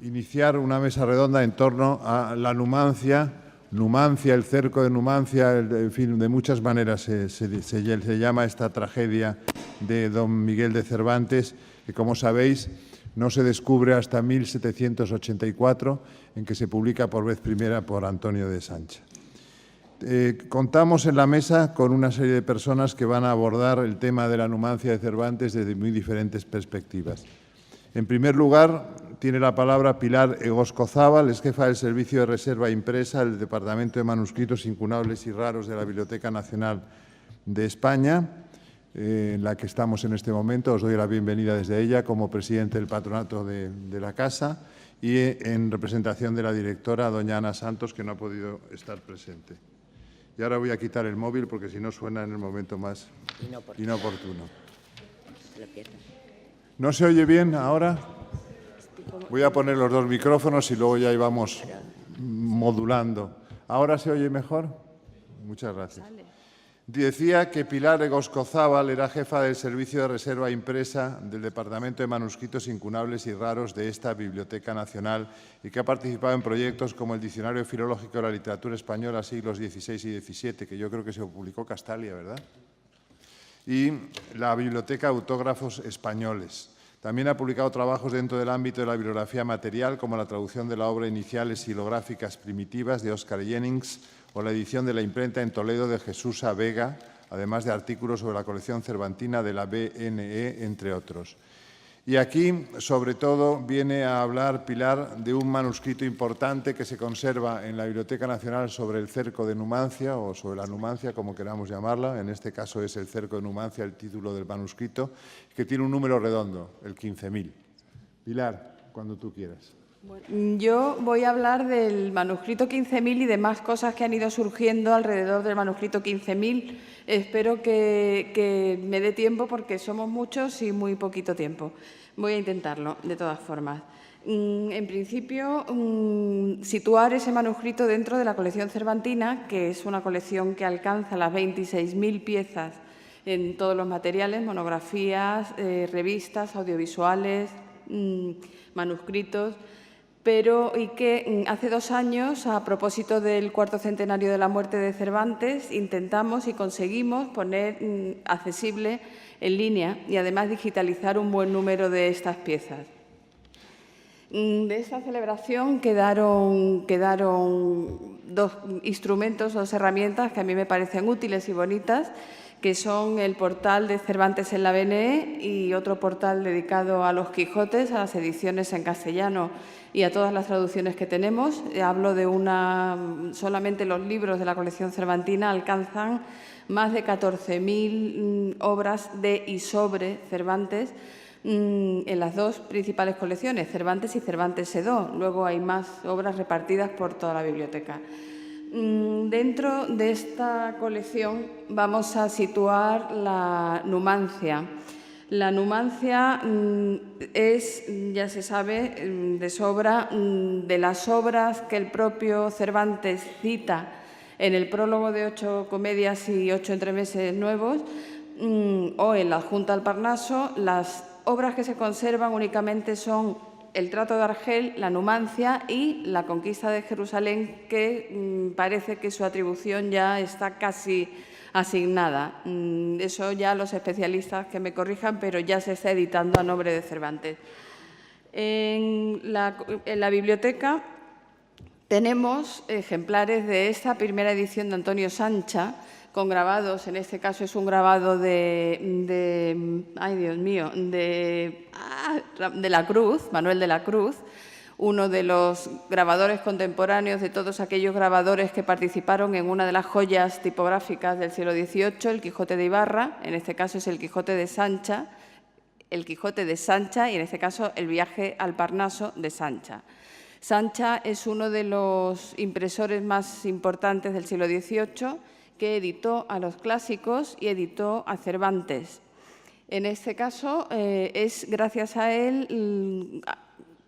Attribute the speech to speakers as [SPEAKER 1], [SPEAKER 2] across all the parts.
[SPEAKER 1] iniciar una mesa redonda en torno a la Numancia, el cerco de Numancia, en fin, de muchas maneras se llama esta tragedia de don Miguel de Cervantes, que, como sabéis, no se descubre hasta 1784, en que se publica por vez primera por Antonio de Sancha. Contamos en la mesa con una serie de personas que van a abordar el tema de la Numancia de Cervantes desde muy diferentes perspectivas. En primer lugar, tiene la palabra Pilar Egoscozábal, es jefa del Servicio de Reserva Impresa del Departamento de Manuscritos Incunables y Raros de la Biblioteca Nacional de España, en la que estamos en este momento. Os doy la bienvenida desde ella como presidente del patronato de la casa y en representación de la directora, doña Ana Santos, que no ha podido estar presente. Y ahora voy a quitar el móvil porque si no suena en el momento más inoportuno. ¿No se oye bien ahora? Voy a poner los dos micrófonos y luego ya íbamos modulando. ¿Ahora se oye mejor? Muchas gracias. Decía que Pilar Egoscozábal era jefa del Servicio de Reserva Impresa del Departamento de Manuscritos Incunables y Raros de esta Biblioteca Nacional y que ha participado en proyectos como el Diccionario Filológico de la Literatura Española siglos XVI y XVII, que yo creo que se publicó Castalia, ¿verdad? Y la Biblioteca Autógrafos Españoles. También ha publicado trabajos dentro del ámbito de la bibliografía material, como la traducción de la obra Iniciales Silográficas Primitivas de Óscar Jennings o la edición de la imprenta en Toledo de Jesús A. Vega, además de artículos sobre la colección cervantina de la BNE, entre otros. Y aquí, sobre todo, viene a hablar Pilar de un manuscrito importante que se conserva en la Biblioteca Nacional sobre el cerco de Numancia, o sobre la Numancia, como queramos llamarla. En este caso es el cerco de Numancia, el título del manuscrito, que tiene un número redondo, el 15.000. Pilar, cuando tú quieras.
[SPEAKER 2] Bueno, yo voy a hablar del manuscrito 15.000 y de más cosas que han ido surgiendo alrededor del manuscrito 15.000. Espero que me dé tiempo porque somos muchos y muy poquito tiempo. Voy a intentarlo, de todas formas. En principio, situar ese manuscrito dentro de la colección cervantina, que es una colección que alcanza las 26.000 piezas en todos los materiales, monografías, revistas, audiovisuales, manuscritos, pero y que hace 2 años, a propósito del 4º centenario de la muerte de Cervantes, intentamos y conseguimos poner accesible en línea y además digitalizar un buen número de estas piezas. De esta celebración quedaron 2 instrumentos, 2 herramientas que a mí me parecen útiles y bonitas, que son el portal de Cervantes en la BNE y otro portal dedicado a los Quijotes, a las ediciones en castellano y a todas las traducciones que tenemos. Hablo de solamente los libros de la colección cervantina alcanzan más de 14.000 obras de y sobre Cervantes en las 2 principales colecciones, Cervantes y Cervantes Sedó. Luego hay más obras repartidas por toda la biblioteca. Dentro de esta colección vamos a situar la Numancia. La Numancia es, ya se sabe de sobra, de las obras que el propio Cervantes cita en el prólogo de 8 comedias y 8 entremeses nuevos o en la adjunta al Parnaso. Las obras que se conservan únicamente son el Trato de Argel, la Numancia y la conquista de Jerusalén, que parece que su atribución ya está casi asignada. Eso ya los especialistas que me corrijan, pero ya se está editando a nombre de Cervantes. En la biblioteca tenemos ejemplares de esta primera edición de Antonio Sancha, con grabados. En este caso es un grabado ay Dios mío, de la Cruz, Manuel de la Cruz, uno de los grabadores contemporáneos de todos aquellos grabadores que participaron en una de las joyas tipográficas del siglo XVIII, el Quijote de Ibarra. En este caso es el Quijote de Sancha y en este caso el viaje al Parnaso de Sancha. Sancha es uno de los impresores más importantes del siglo XVIII, que editó a los clásicos y editó a Cervantes. En este caso, es gracias a él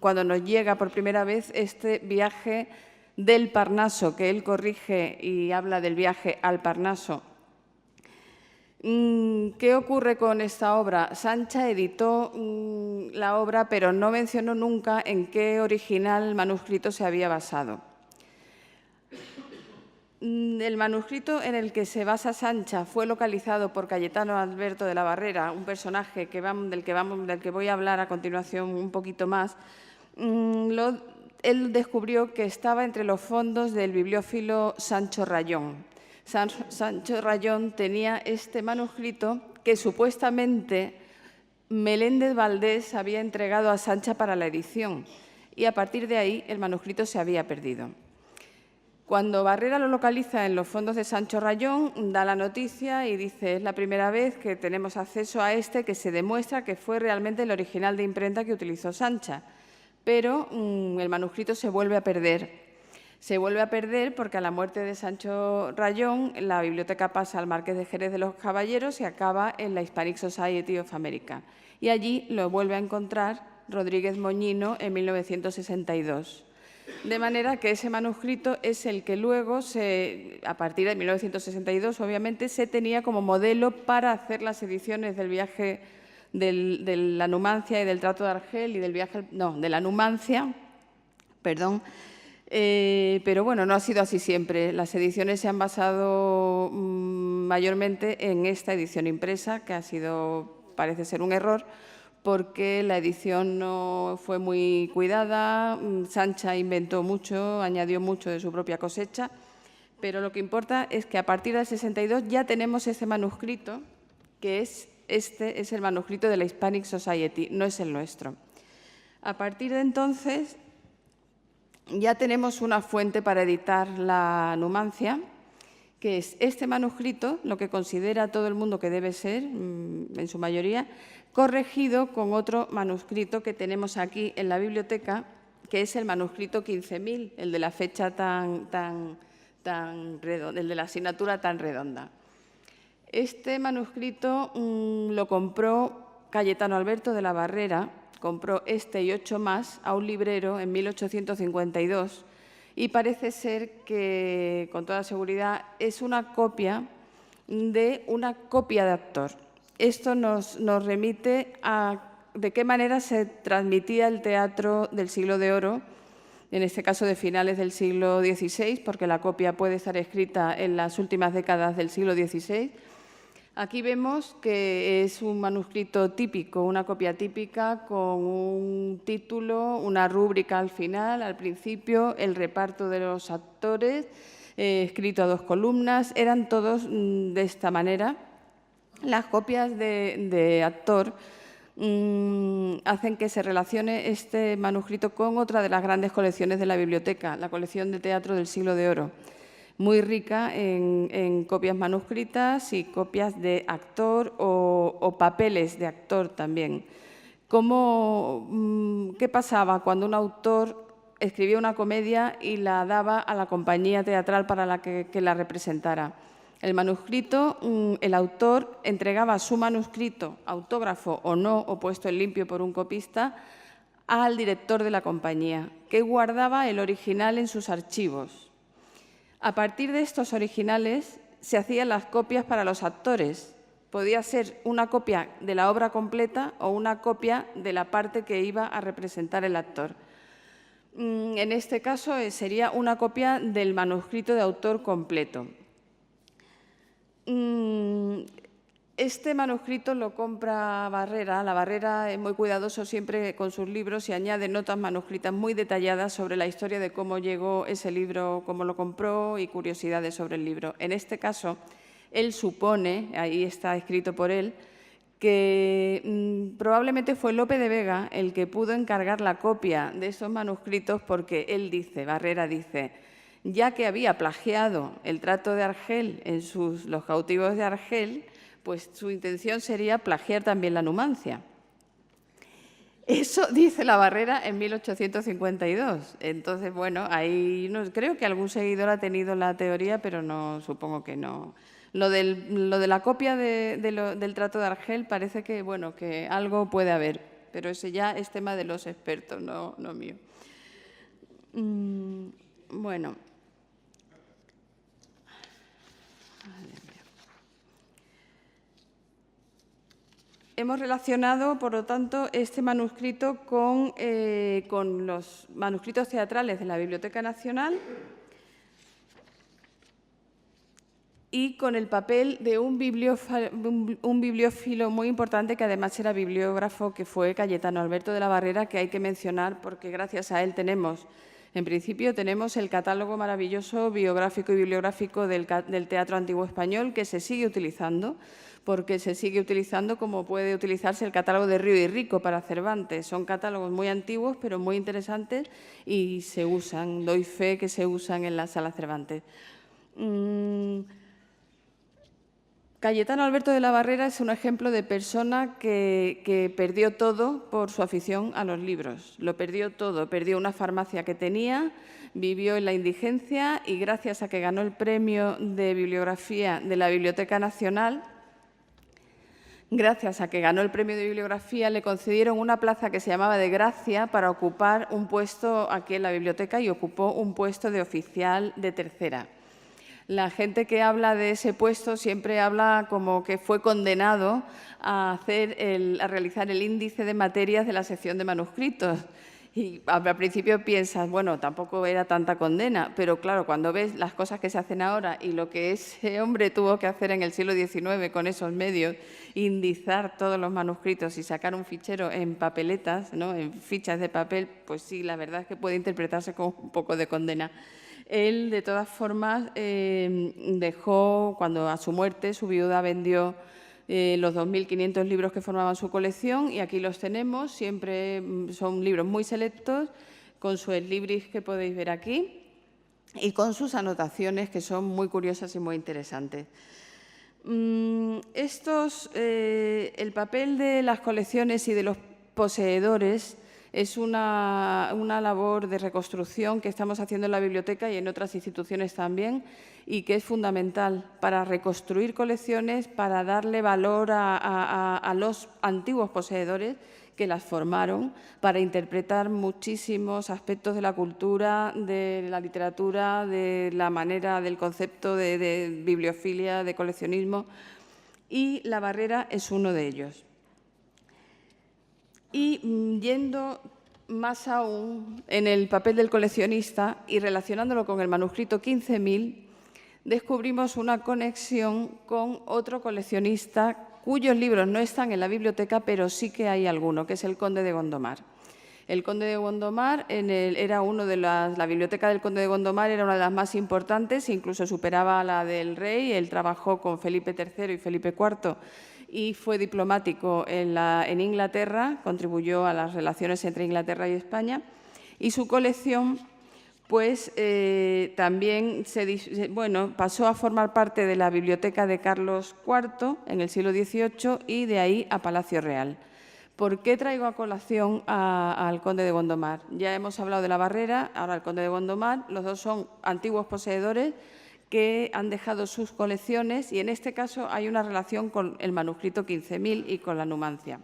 [SPEAKER 2] cuando nos llega por primera vez este viaje del Parnaso, que él corrige y habla del viaje al Parnaso. ¿Qué ocurre con esta obra? Sancha editó la obra, pero no mencionó nunca en qué original manuscrito se había basado. El manuscrito en el que se basa Sancha fue localizado por Cayetano Alberto de la Barrera, un personaje del que voy a hablar a continuación un poquito más. Él descubrió que estaba entre los fondos del bibliófilo Sancho Rayón. Sancho Rayón tenía este manuscrito que supuestamente Meléndez Valdés había entregado a Sancha para la edición, y a partir de ahí el manuscrito se había perdido. Cuando Barrera lo localiza en los fondos de Sancho Rayón, da la noticia y dice: es la primera vez que tenemos acceso a este que se demuestra que fue realmente el original de imprenta que utilizó Sancha. Pero el manuscrito se vuelve a perder. Se vuelve a perder porque a la muerte de Sancho Rayón la biblioteca pasa al Marqués de Jerez de los Caballeros y acaba en la Hispanic Society of America. Y allí lo vuelve a encontrar Rodríguez Moñino en 1962. De manera que ese manuscrito es el que luego, a partir de 1962, obviamente, se tenía como modelo para hacer las ediciones del viaje de la Numancia y del Trato de Argel y del viaje, no, de la Numancia, perdón. Pero bueno, no ha sido así siempre. Las ediciones se han basado mayormente en esta edición impresa, que parece ser un error, porque la edición no fue muy cuidada. Sancha inventó mucho, añadió mucho de su propia cosecha, pero lo que importa es que a partir del 62 ya tenemos ese manuscrito, que es el manuscrito de la Hispanic Society, no es el nuestro. A partir de entonces ya tenemos una fuente para editar la Numancia, que es este manuscrito, lo que considera todo el mundo que debe ser, en su mayoría, corregido con otro manuscrito que tenemos aquí en la biblioteca, que es el manuscrito 15.000, el de la fecha el de la asignatura tan redonda. Este manuscrito lo compró Cayetano Alberto de la Barrera, compró este y 8 más a un librero en 1852, y parece ser que, con toda seguridad, es una copia de una copia de Actor. Esto nos remite a de qué manera se transmitía el teatro del siglo de oro, en este caso de finales del siglo XVI, porque la copia puede estar escrita en las últimas décadas del siglo XVI. Aquí vemos que es un manuscrito típico, una copia típica con un título, una rúbrica al final, al principio, el reparto de los actores, escrito a 2 columnas. Eran todos de esta manera. Las copias de Actor hacen que se relacione este manuscrito con otra de las grandes colecciones de la biblioteca, la colección de teatro del siglo de oro, muy rica en copias manuscritas y copias de Actor o papeles de Actor también. ¿Qué pasaba cuando un autor escribía una comedia y la daba a la compañía teatral para que la representara? El manuscrito, el autor entregaba su manuscrito, autógrafo o no, o puesto en limpio por un copista, al director de la compañía, que guardaba el original en sus archivos. A partir de estos originales se hacían las copias para los actores. Podía ser una copia de la obra completa o una copia de la parte que iba a representar el actor. En este caso sería una copia del manuscrito de autor completo. Este manuscrito lo compra Barrera. La Barrera es muy cuidadoso siempre con sus libros y añade notas manuscritas muy detalladas sobre la historia de cómo llegó ese libro, cómo lo compró y curiosidades sobre el libro. En este caso, él supone, ahí está escrito por él, que probablemente fue Lope de Vega el que pudo encargar la copia de esos manuscritos, porque él dice, Barrera dice, ya que había plagiado el Trato de Argel en Los cautivos de Argel, pues su intención sería plagiar también la Numancia. Eso dice la Barrera en 1852. Entonces, bueno, ahí creo que algún seguidor ha tenido la teoría, pero no, supongo que no. Lo de la copia del Trato de Argel parece que, bueno, que algo puede haber, pero ese ya es tema de los expertos, no mío. Bueno. Hemos relacionado, por lo tanto, este manuscrito con los manuscritos teatrales de la Biblioteca Nacional y con el papel de un bibliófilo muy importante, que además era bibliógrafo, que fue Cayetano Alberto de la Barrera, que hay que mencionar porque gracias a él tenemos, en principio, tenemos el catálogo maravilloso biográfico y bibliográfico del teatro antiguo español, que se sigue utilizando, porque se sigue utilizando como puede utilizarse el catálogo de Río y Rico para Cervantes. Son catálogos muy antiguos, pero muy interesantes y se usan, doy fe que se usan en la Sala Cervantes. Cayetano Alberto de la Barrera es un ejemplo de persona que perdió todo por su afición a los libros. Lo perdió todo, perdió una farmacia que tenía, vivió en la indigencia y gracias a que ganó el premio de bibliografía de la Biblioteca Nacional, le concedieron una plaza que se llamaba de Gracia para ocupar un puesto aquí en la biblioteca y ocupó un puesto de oficial de tercera. La gente que habla de ese puesto siempre habla como que fue condenado a realizar el índice de materias de la sección de manuscritos. Y al principio piensas, bueno, tampoco era tanta condena, pero claro, cuando ves las cosas que se hacen ahora y lo que ese hombre tuvo que hacer en el siglo XIX con esos medios, indizar todos los manuscritos y sacar un fichero en papeletas, ¿no?, en fichas de papel, pues sí, la verdad es que puede interpretarse como un poco de condena. Él, de todas formas, dejó, cuando a su muerte, su viuda vendió los 2.500 libros que formaban su colección y aquí los tenemos. Siempre son libros muy selectos, con su ex libris que podéis ver aquí y con sus anotaciones que son muy curiosas y muy interesantes. El papel de las colecciones y de los poseedores es una labor de reconstrucción que estamos haciendo en la biblioteca y en otras instituciones también y que es fundamental para reconstruir colecciones, para darle valor a los antiguos poseedores que las formaron, para interpretar muchísimos aspectos de la cultura, de la literatura, de la manera del concepto de bibliofilia, de coleccionismo, y La Barrera es uno de ellos. Y yendo más aún en el papel del coleccionista y relacionándolo con el manuscrito 15.000, descubrimos una conexión con otro coleccionista cuyos libros no están en la biblioteca, pero sí que hay alguno, que es el Conde de Gondomar. El Conde de Gondomar la biblioteca del Conde de Gondomar era una de las más importantes, incluso superaba a la del rey. Él trabajó con Felipe III y Felipe IV y fue diplomático en Inglaterra, contribuyó a las relaciones entre Inglaterra y España, y su colección pues también pasó a formar parte de la biblioteca de Carlos IV en el siglo XVIII y de ahí a Palacio Real. ¿Por qué traigo a colación al Conde de Gondomar? Ya hemos hablado de La Barrera, ahora el Conde de Gondomar. Los dos son antiguos poseedores que han dejado sus colecciones y en este caso hay una relación con el manuscrito 15.000 y con la Numancia.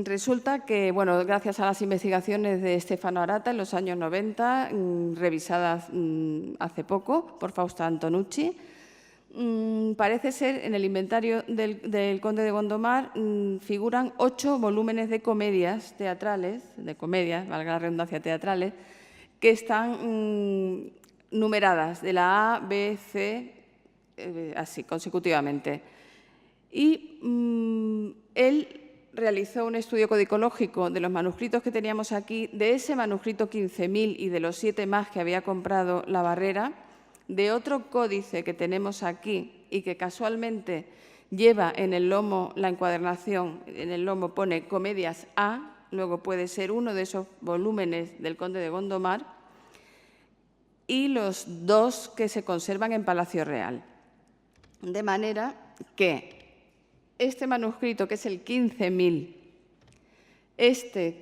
[SPEAKER 2] Resulta que, bueno, gracias a las investigaciones de Stefano Arata en los años 90, revisadas hace poco por Fausta Antonucci, parece ser, en el inventario del Conde de Gondomar, figuran 8 volúmenes de comedias teatrales, valga la redundancia, teatrales, que están numeradas de la A, B, C, así, consecutivamente. Y él realizó un estudio codicológico de los manuscritos que teníamos aquí, de ese manuscrito 15.000 y de los 7 más que había comprado La Barrera, de otro códice que tenemos aquí y que casualmente lleva en el lomo la encuadernación, en el lomo pone Comedias A, luego puede ser uno de esos volúmenes del Conde de Gondomar, y los 2 que se conservan en Palacio Real. De manera que este manuscrito, que es el 15.000,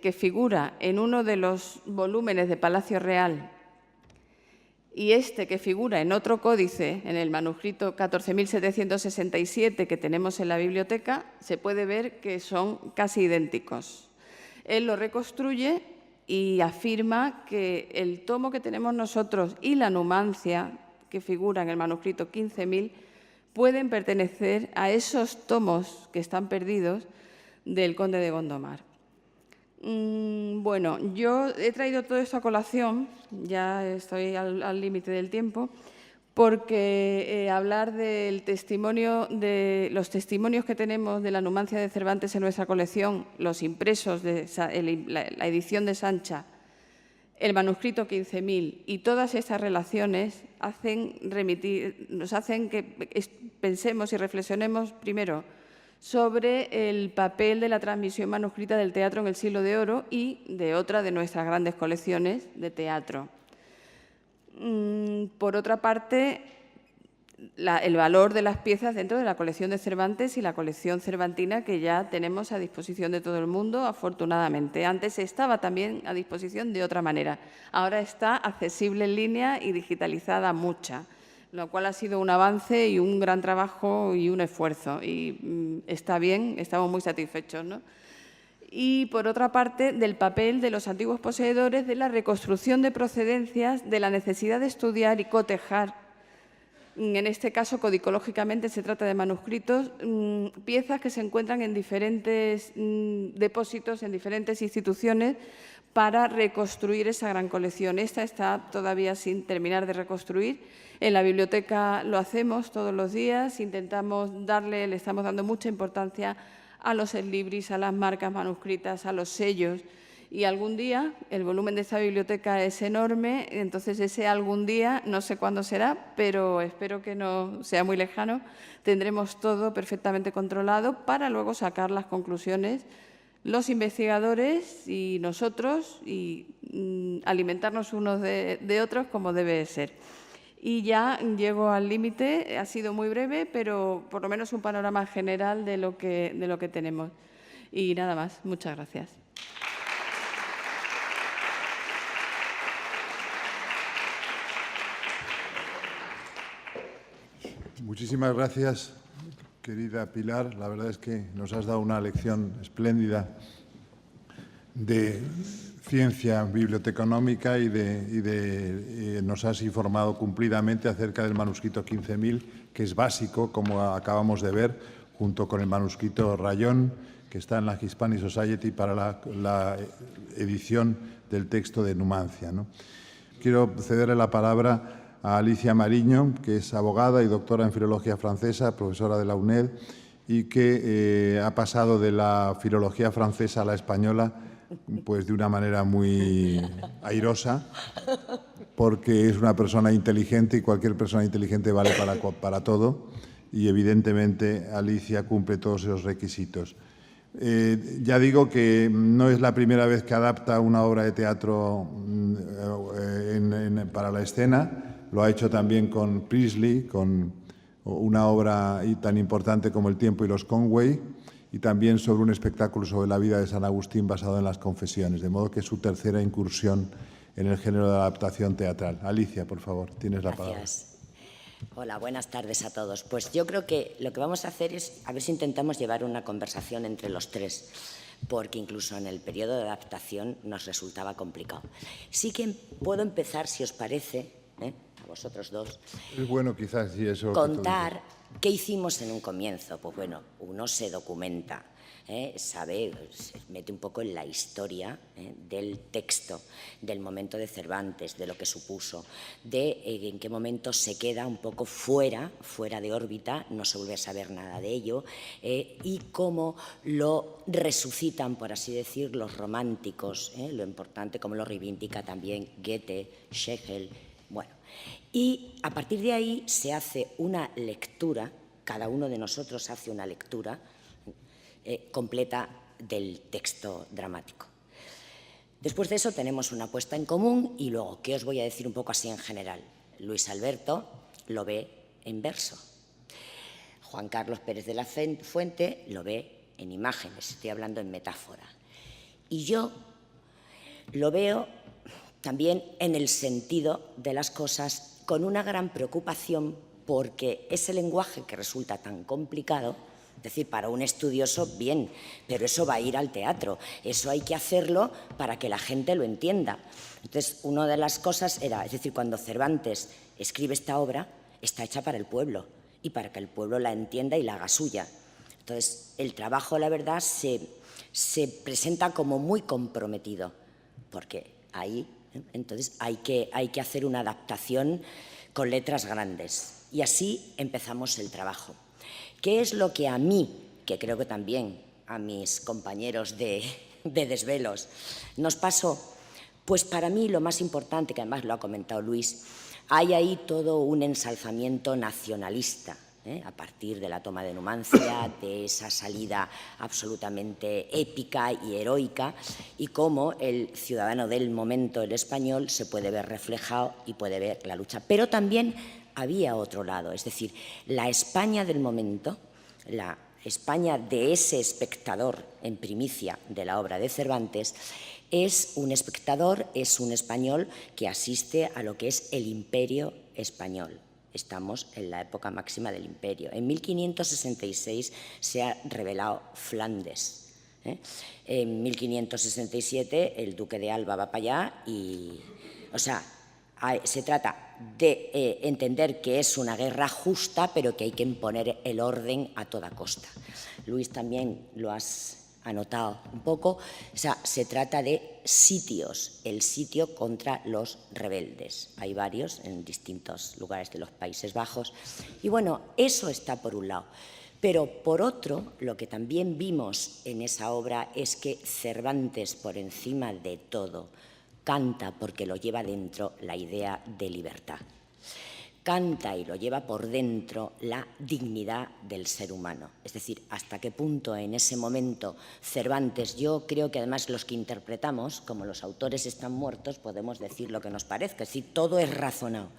[SPEAKER 2] que figura en uno de los volúmenes de Palacio Real y que figura en otro códice, en el manuscrito 14.767 que tenemos en la biblioteca, se puede ver que son casi idénticos. Él lo reconstruye y afirma que el tomo que tenemos nosotros y la Numancia, que figura en el manuscrito 15.000, pueden pertenecer a esos tomos que están perdidos del Conde de Gondomar. Bueno, yo he traído todo esto a colación, ya estoy al límite del tiempo, porque hablar del testimonio, de los testimonios que tenemos de la Numancia de Cervantes en nuestra colección, los impresos de la edición de Sancha, el manuscrito 15.000 y todas estas relaciones nos hacen que pensemos y reflexionemos primero sobre el papel de la transmisión manuscrita del teatro en el Siglo de Oro y de otra de nuestras grandes colecciones de teatro. Por otra parte, el valor de las piezas dentro de la colección de Cervantes y la colección cervantina que ya tenemos a disposición de todo el mundo, afortunadamente. Antes estaba también a disposición de otra manera. Ahora está accesible en línea y digitalizada mucha, lo cual ha sido un avance y un gran trabajo y un esfuerzo. Y está bien, estamos muy satisfechos, ¿no? Y, por otra parte, del papel de los antiguos poseedores de la reconstrucción de procedencias, de la necesidad de estudiar y cotejar. En este caso, codicológicamente, se trata de manuscritos, piezas que se encuentran en diferentes depósitos, en diferentes instituciones, para reconstruir esa gran colección. Esta está todavía sin terminar de reconstruir. En la biblioteca lo hacemos todos los días, le estamos dando mucha importancia a los exlibris, a las marcas manuscritas, a los sellos. Y algún día, el volumen de esta biblioteca es enorme, entonces ese algún día, no sé cuándo será, pero espero que no sea muy lejano, tendremos todo perfectamente controlado para luego sacar las conclusiones los investigadores y nosotros y alimentarnos unos de otros como debe ser. Y ya llego al límite, ha sido muy breve, pero por lo menos un panorama general de lo que tenemos. Y nada más, muchas gracias.
[SPEAKER 1] Muchísimas gracias, querida Pilar. La verdad es que nos has dado una lección espléndida de ciencia biblioteconómica y nos has informado cumplidamente acerca del manuscrito 15.000, que es básico, como acabamos de ver, junto con el manuscrito Rayón, que está en la Hispanic Society para la edición del texto de Numancia, ¿no? Quiero cederle la palabra a Alicia Mariño, que es abogada y doctora en Filología Francesa, profesora de la UNED, y que ha pasado de la filología francesa a la española pues de una manera muy airosa, porque es una persona inteligente y cualquier persona inteligente vale para todo, y evidentemente Alicia cumple todos esos requisitos. Ya digo que no es la primera vez que adapta una obra de teatro para la escena. Lo ha hecho también con Priestley, con una obra tan importante como El tiempo y los Conway, y también sobre un espectáculo sobre la vida de San Agustín basado en las Confesiones, de modo que es su tercera incursión en el género de adaptación teatral. Alicia, por favor, tienes la palabra.
[SPEAKER 3] Gracias. Hola, buenas tardes a todos. Pues yo creo que lo que vamos a hacer es a ver si intentamos llevar una conversación entre los tres, porque incluso en el periodo de adaptación nos resultaba complicado. Sí que puedo empezar, si os parece, a vosotros dos,
[SPEAKER 1] es bueno quizás si eso
[SPEAKER 3] contar qué hicimos en un comienzo. Pues bueno, uno se documenta, sabe, se mete un poco en la historia del texto, del momento de Cervantes, de lo que supuso, de en qué momento se queda un poco fuera de órbita, no se vuelve a saber nada de ello, y cómo lo resucitan, por así decir, los románticos, lo importante, cómo lo reivindica también Goethe, Schlegel. Bueno, y a partir de ahí se hace una lectura, cada uno de nosotros hace una lectura completa del texto dramático. Después de eso tenemos una puesta en común y luego, ¿qué os voy a decir un poco así en general? Luis Alberto lo ve en verso. Juan Carlos Pérez de la Fuente lo ve en imágenes, estoy hablando en metáfora. Y yo lo veo también en el sentido de las cosas, con una gran preocupación, porque ese lenguaje que resulta tan complicado, es decir, para un estudioso, bien, pero eso va a ir al teatro, eso hay que hacerlo para que la gente lo entienda. Entonces, una de las cosas era, es decir, cuando Cervantes escribe esta obra, está hecha para el pueblo, y para que el pueblo la entienda y la haga suya. Entonces, el trabajo, la verdad, se presenta como muy comprometido, porque ahí, entonces, hay que hacer una adaptación con letras grandes. Y así empezamos el trabajo. ¿Qué es lo que a mí, que creo que también a mis compañeros de desvelos, nos pasó? Pues para mí lo más importante, que además lo ha comentado Luis, hay ahí todo un ensalzamiento nacionalista, a partir de la toma de Numancia, de esa salida absolutamente épica y heroica, y cómo el ciudadano del momento, el español, se puede ver reflejado y puede ver la lucha. Pero también había otro lado, es decir, la España del momento, la España de ese espectador en primicia de la obra de Cervantes, es un espectador, es un español que asiste a lo que es el Imperio español. Estamos en la época máxima del Imperio. En 1566 se ha revelado Flandes. En 1567 el duque de Alba va para allá y, o sea, se trata de entender que es una guerra justa, pero que hay que imponer el orden a toda costa. Luis, también lo has anotado un poco, o sea, se trata de sitios, el sitio contra los rebeldes. Hay varios en distintos lugares de los Países Bajos. Y bueno, eso está por un lado. Pero por otro, lo que también vimos en esa obra es que Cervantes, por encima de todo, canta porque lo lleva dentro la idea de libertad. Canta y lo lleva por dentro la dignidad del ser humano. Es decir, hasta qué punto en ese momento Cervantes, yo creo que además los que interpretamos, como los autores están muertos, podemos decir lo que nos parezca, es decir, todo es razonado.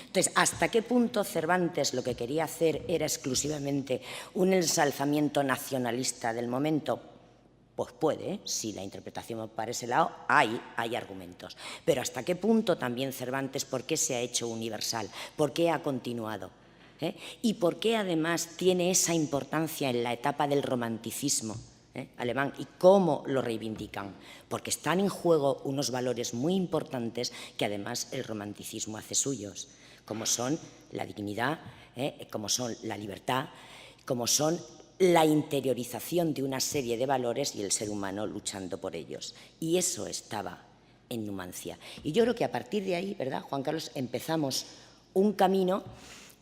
[SPEAKER 3] Entonces, hasta qué punto Cervantes lo que quería hacer era exclusivamente un ensalzamiento nacionalista del momento. Pues puede, si la interpretación va para ese lado, hay argumentos. Pero ¿hasta qué punto también Cervantes, por qué se ha hecho universal? ¿Por qué ha continuado? ¿Y por qué además tiene esa importancia en la etapa del romanticismo alemán? ¿Y cómo lo reivindican? Porque están en juego unos valores muy importantes que además el romanticismo hace suyos, como son la dignidad, como son la libertad, como son la interiorización de una serie de valores y el ser humano luchando por ellos. Y eso estaba en Numancia. Y yo creo que a partir de ahí, ¿verdad, Juan Carlos?, empezamos un camino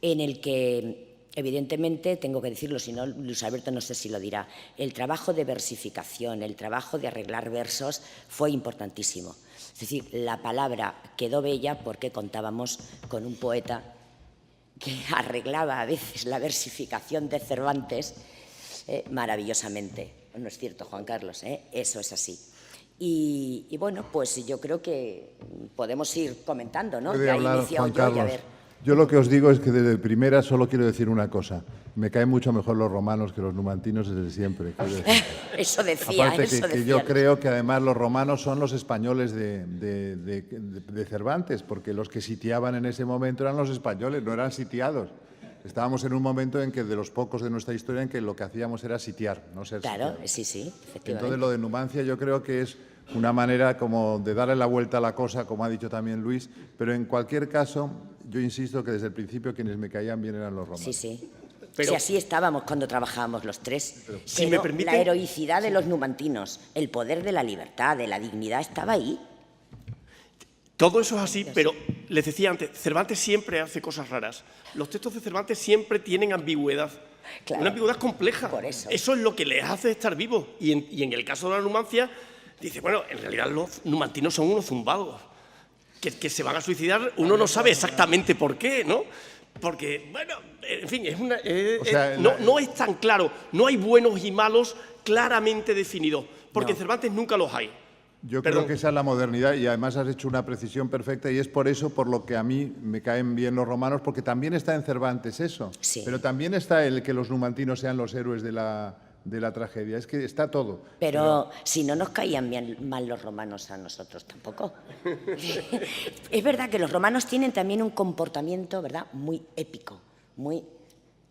[SPEAKER 3] en el que, evidentemente, tengo que decirlo, si no, Luis Alberto no sé si lo dirá, el trabajo de versificación, el trabajo de arreglar versos fue importantísimo. Es decir, la palabra quedó bella porque contábamos con un poeta que arreglaba a veces la versificación de Cervantes maravillosamente. ¿No es cierto, Juan Carlos? Eso es así. Y bueno, pues yo creo que podemos ir comentando, ¿no?
[SPEAKER 1] Puede hablar, Juan Carlos. Yo lo que os digo es que desde primera solo quiero decir una cosa. Me caen mucho mejor los romanos que los numantinos desde siempre.
[SPEAKER 3] Eso decía.
[SPEAKER 1] Aparte
[SPEAKER 3] eso
[SPEAKER 1] que yo creo que además los romanos son los españoles de Cervantes, porque los que sitiaban en ese momento eran los españoles, no eran sitiados. Estábamos en un momento en que, de los pocos de nuestra historia, en que lo que hacíamos era sitiar, no ser
[SPEAKER 3] Claro,
[SPEAKER 1] sitiados.
[SPEAKER 3] sí, efectivamente.
[SPEAKER 1] Entonces, lo de Numancia yo creo que es una manera como de darle la vuelta a la cosa, como ha dicho también Luis, pero en cualquier caso, yo insisto que desde el principio quienes me caían bien eran los romanos.
[SPEAKER 3] Sí. Pero, si así estábamos cuando trabajábamos los tres. Pero
[SPEAKER 4] si me permite,
[SPEAKER 3] la heroicidad de los numantinos, el poder de la libertad, de la dignidad, estaba ahí.
[SPEAKER 4] Todo eso es así, pero les decía antes, Cervantes siempre hace cosas raras. Los textos de Cervantes siempre tienen ambigüedad,
[SPEAKER 3] claro,
[SPEAKER 4] una ambigüedad compleja.
[SPEAKER 3] Por eso.
[SPEAKER 4] Eso es lo que les hace estar vivos. Y en el caso de la Numancia, dice, bueno, en realidad los numantinos son unos zumbados, que se van a suicidar, uno no sabe exactamente por qué, ¿no? Porque, bueno, en fin, no es tan claro, no hay buenos y malos claramente definidos, porque en Cervantes nunca los hay.
[SPEAKER 1] Yo creo que esa es la modernidad y además has hecho una precisión perfecta y es por eso por lo que a mí me caen bien los romanos, porque también está en Cervantes eso,
[SPEAKER 3] sí,
[SPEAKER 1] pero también está el que los numantinos sean los héroes de la tragedia, es que está todo.
[SPEAKER 3] Pero si no nos caían bien mal los romanos a nosotros tampoco. Es verdad que los romanos tienen también un comportamiento, ¿verdad?, muy épico, muy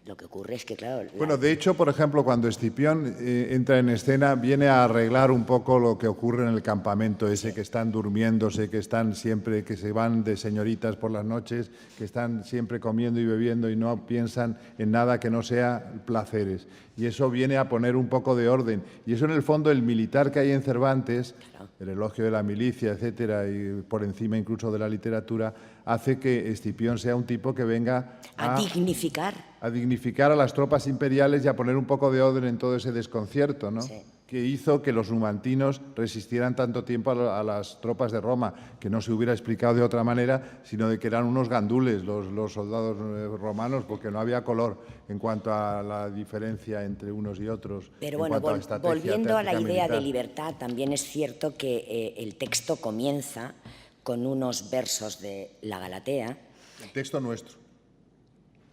[SPEAKER 3] Lo que ocurre es que, claro...
[SPEAKER 1] Bueno, de hecho, por ejemplo, cuando Escipión entra en escena, viene a arreglar un poco lo que ocurre en el campamento ese, que están durmiéndose, que están siempre, que se van de señoritas por las noches, que están siempre comiendo y bebiendo y no piensan en nada que no sea placeres. Y eso viene a poner un poco de orden. Y eso, en el fondo, el militar que hay en Cervantes, el elogio de la milicia, etcétera, y por encima incluso de la literatura, hace que Escipión sea un tipo que venga
[SPEAKER 3] a dignificar
[SPEAKER 1] a las tropas imperiales y a poner un poco de orden en todo ese desconcierto, ¿no?
[SPEAKER 3] Sí.
[SPEAKER 1] Que hizo que los numantinos resistieran tanto tiempo a las tropas de Roma, que no se hubiera explicado de otra manera, sino de que eran unos gandules los soldados romanos, porque no había color en cuanto a la diferencia entre unos y otros.
[SPEAKER 3] Pero bueno, volviendo a la idea de libertad, también es cierto que el texto comienza con unos versos de la Galatea.
[SPEAKER 1] El texto nuestro.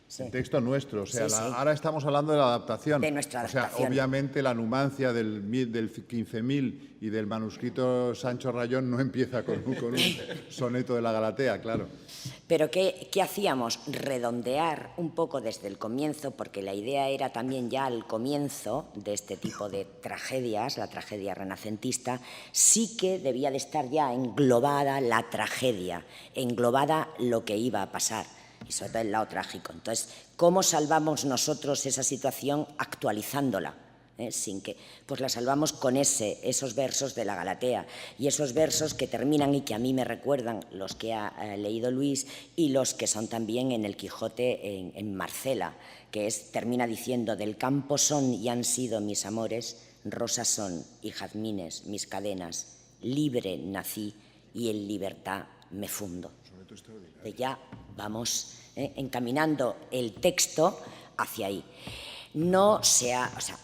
[SPEAKER 3] Sí.
[SPEAKER 1] El texto nuestro, o sea,
[SPEAKER 3] Sí, sí.
[SPEAKER 1] Ahora estamos hablando de la adaptación.
[SPEAKER 3] De nuestra adaptación.
[SPEAKER 1] O sea, obviamente la Numancia del 15.000 y del manuscrito Sancho Rayón no empieza con un soneto de la Galatea, claro.
[SPEAKER 3] Pero ¿qué hacíamos? Redondear un poco desde el comienzo, porque la idea era también ya al comienzo de este tipo de tragedias, la tragedia renacentista, sí que debía de estar ya englobada la tragedia, englobada lo que iba a pasar. Y sobre todo el lado trágico. Entonces, ¿cómo salvamos nosotros esa situación actualizándola? Sin que, pues la salvamos con esos versos de la Galatea y esos versos que terminan y que a mí me recuerdan los que ha leído Luis y los que son también en el Quijote en Marcela, que termina diciendo: del campo son y han sido mis amores, rosas son y jazmines mis cadenas, libre nací y en libertad me fundo. Ya vamos encaminando el texto hacia ahí.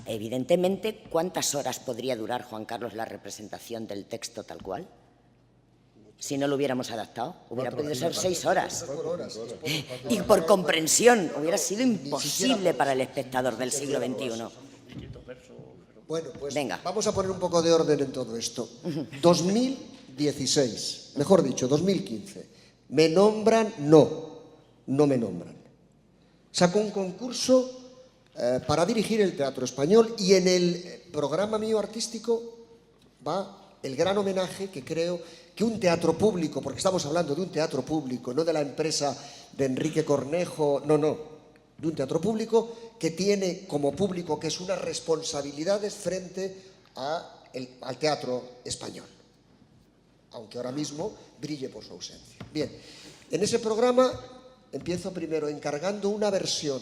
[SPEAKER 3] Evidentemente, ¿cuántas horas podría durar, Juan Carlos, la representación del texto tal cual? Si no lo hubiéramos adaptado, hubiera podido ser 6 horas. Y por comprensión, hubiera sido imposible para el espectador del siglo XXI.
[SPEAKER 5] Bueno, pues
[SPEAKER 3] venga,
[SPEAKER 5] vamos a poner un poco de orden en todo esto. 2016, mejor dicho, 2015. ¿Me nombran? No me nombran. Saco un concurso para dirigir el Teatro Español y en el programa mío artístico va el gran homenaje que creo que un teatro público, porque estamos hablando de un teatro público, no de la empresa de Enrique Cornejo, no, de un teatro público que tiene como público, que es unas responsabilidades frente al Teatro Español, aunque ahora mismo brille por su ausencia. Bien, en ese programa empiezo primero encargando una versión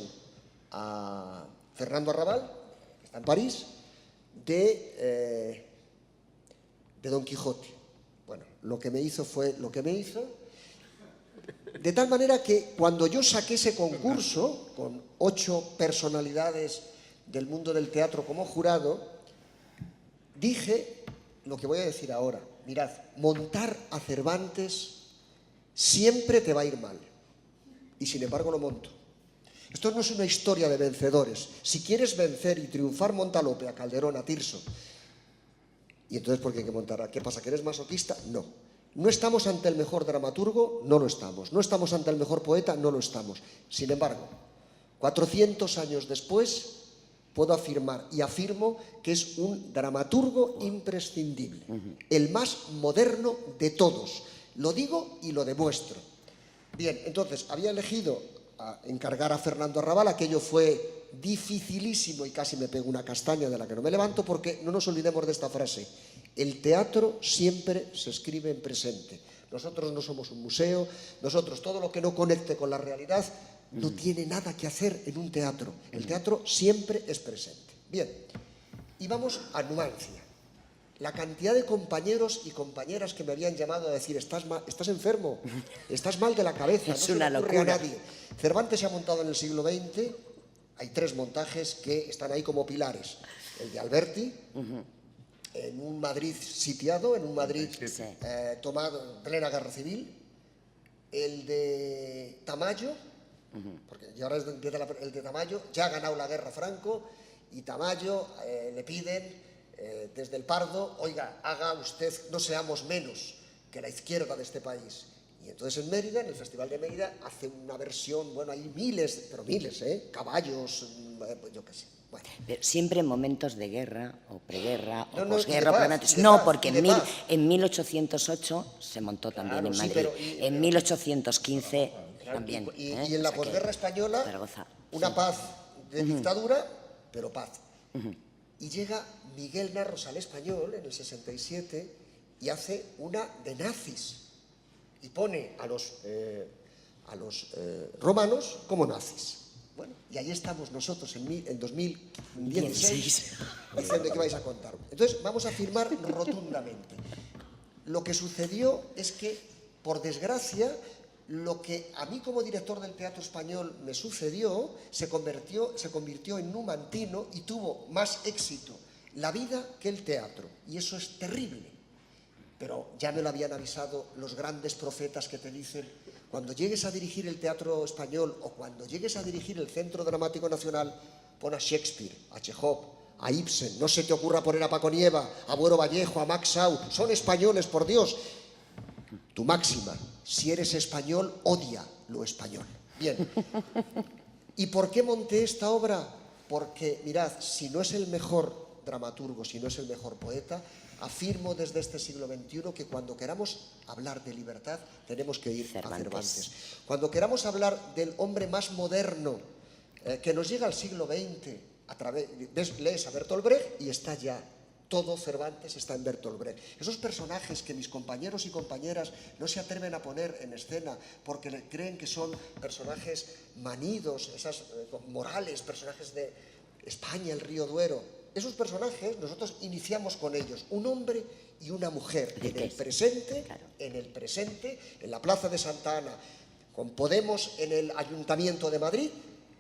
[SPEAKER 5] a Fernando Arrabal, que está en París, de Don Quijote. Bueno, lo que me hizo fue lo que me hizo, de tal manera que cuando yo saqué ese concurso, con 8 personalidades del mundo del teatro como jurado, dije lo que voy a decir ahora. Mirad, montar a Cervantes siempre te va a ir mal. Y sin embargo lo monto. Esto no es una historia de vencedores. Si quieres vencer y triunfar, monta a Lope, a Calderón, a Tirso. ¿Y entonces por qué hay que montar? ¿Qué pasa? ¿Que eres masoquista? No. ¿No estamos ante el mejor dramaturgo? No lo estamos. ¿No estamos ante el mejor poeta? No lo estamos. Sin embargo, 400 años después, puedo afirmar y afirmo que es un dramaturgo imprescindible, el más moderno de todos. Lo digo y lo demuestro. Bien, entonces, había elegido encargar a Fernando Arrabal. Aquello fue dificilísimo y casi me pego una castaña de la que no me levanto, porque no nos olvidemos de esta frase: el teatro siempre se escribe en presente. Nosotros no somos un museo, nosotros todo lo que no conecte con la realidad no tiene nada que hacer en un teatro. El teatro siempre es presente. Bien, y vamos a Numancia. La cantidad de compañeros y compañeras que me habían llamado a decir: estás enfermo, estás mal de la cabeza, no se le ocurre a nadie. Cervantes se ha montado en el siglo XX, hay 3 montajes que están ahí como pilares. El de Alberti, en un Madrid sitiado, en un Madrid tomado en plena guerra civil. El de Tamayo, porque ya ahora empieza el de Tamayo, ya ha ganado la guerra Franco, y Tamayo le piden desde el Pardo: oiga, haga usted, no seamos menos que la izquierda de este país. Y entonces en Mérida, en el Festival de Mérida, hace una versión, bueno, hay miles, pero miles, caballos, yo qué sé. Bueno.
[SPEAKER 3] Pero siempre en momentos de guerra o preguerra o
[SPEAKER 5] No,
[SPEAKER 3] posguerra. Porque en 1808 se montó también en Madrid. En 1815 también.
[SPEAKER 5] Y en la posguerra española, una paz de dictadura, pero paz. Y llega Miguel Narros al Español en el 67 y hace una de nazis. Y pone a los romanos como nazis. Bueno, y ahí estamos nosotros en 2016 diciendo que vais a contar. Entonces, vamos a afirmar rotundamente. Lo que sucedió es que, por desgracia, lo que a mí como director del Teatro Español me sucedió se convirtió en numantino y tuvo más éxito la vida que el teatro. Y eso es terrible. Pero ya me lo habían avisado los grandes profetas que te dicen: cuando llegues a dirigir el Teatro Español o cuando llegues a dirigir el Centro Dramático Nacional, pon a Shakespeare, a Chekhov, a Ibsen, no se te ocurra poner a Paco Nieva, a Buero Vallejo, a Max Sau, son españoles, por Dios. Tu máxima, si eres español, odia lo español. Bien. ¿Y por qué monté esta obra? Porque, mirad, si no es el mejor dramaturgo, si no es el mejor poeta, afirmo desde este siglo XXI que cuando queramos hablar de libertad tenemos que ir a Cervantes. Cuando queramos hablar del hombre más moderno que nos llega al siglo XX, lees a Bertolt Brecht y está ya todo Cervantes, está en Bertolt Brecht. Esos personajes que mis compañeros y compañeras no se atreven a poner en escena porque creen que son personajes manidos, esas morales, personajes de España, el río Duero. Esos personajes nosotros iniciamos con ellos, un hombre y una mujer, en el presente, en la Plaza de Santa Ana, con Podemos en el Ayuntamiento de Madrid.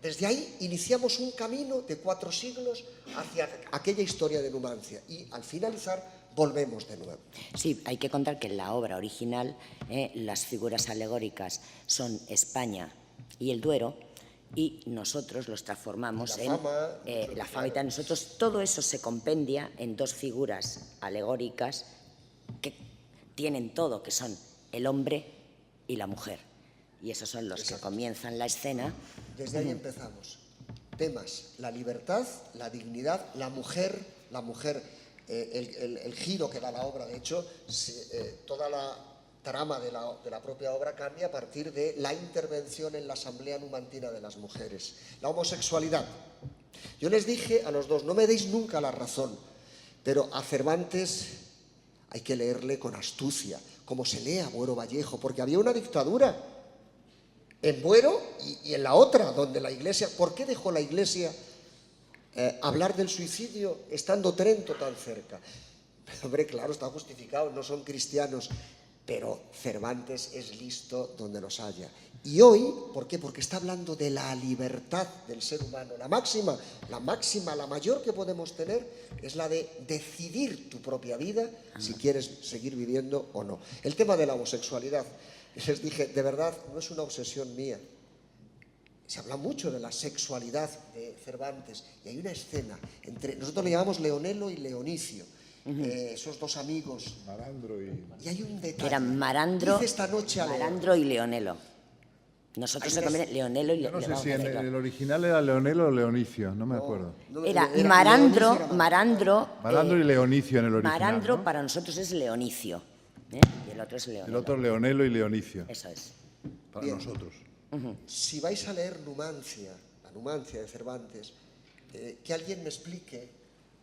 [SPEAKER 5] Desde ahí iniciamos un camino de 4 siglos hacia aquella historia de Numancia y al finalizar volvemos de nuevo.
[SPEAKER 3] Sí, hay que contar que en la obra original las figuras alegóricas son España y el Duero, y nosotros los transformamos en la fama y tal. Nosotros todo eso se compendia en 2 figuras alegóricas que tienen todo, que son el hombre y la mujer. Y esos son los que comienzan la escena.
[SPEAKER 5] Desde ahí empezamos. Temas: la libertad, la dignidad, la mujer, el giro que da la obra. De hecho, toda la trama de la propia obra cambia a partir de la intervención en la Asamblea Numantina de las Mujeres. La homosexualidad. Yo les dije a los dos, no me deis nunca la razón, pero a Cervantes hay que leerle con astucia, como se lee a Buero Vallejo, porque había una dictadura en Buero y en la otra, donde la Iglesia... ¿Por qué dejó la Iglesia hablar del suicidio estando Trento tan cerca? Hombre, claro, está justificado, no son cristianos. Pero Cervantes es listo donde los haya. Y hoy, ¿por qué? Porque está hablando de la libertad del ser humano. La máxima, la mayor que podemos tener es la de decidir tu propia vida si quieres seguir viviendo o no. El tema de la homosexualidad, les dije, de verdad, no es una obsesión mía. Se habla mucho de la sexualidad de Cervantes y hay una escena entre, nosotros le llamamos Leonelo y Leonicio. Esos 2 amigos.
[SPEAKER 1] Marandro y
[SPEAKER 5] hay un detalle.
[SPEAKER 3] Que eran Marandro y Leonelo. Nosotros se conviene Leonelo y Leonelo.
[SPEAKER 1] Yo no sé si en el original era Leonelo o Leonicio, no me acuerdo.
[SPEAKER 3] Era Marandro
[SPEAKER 1] y Leonicio en el original.
[SPEAKER 3] Marandro,
[SPEAKER 1] ¿no?
[SPEAKER 3] para nosotros es Leonicio. Y el otro es Leonelo.
[SPEAKER 1] El otro Leonelo y Leonicio.
[SPEAKER 3] Eso es.
[SPEAKER 1] Para nosotros.
[SPEAKER 5] Si vais a leer Numancia, la Numancia de Cervantes, que alguien me explique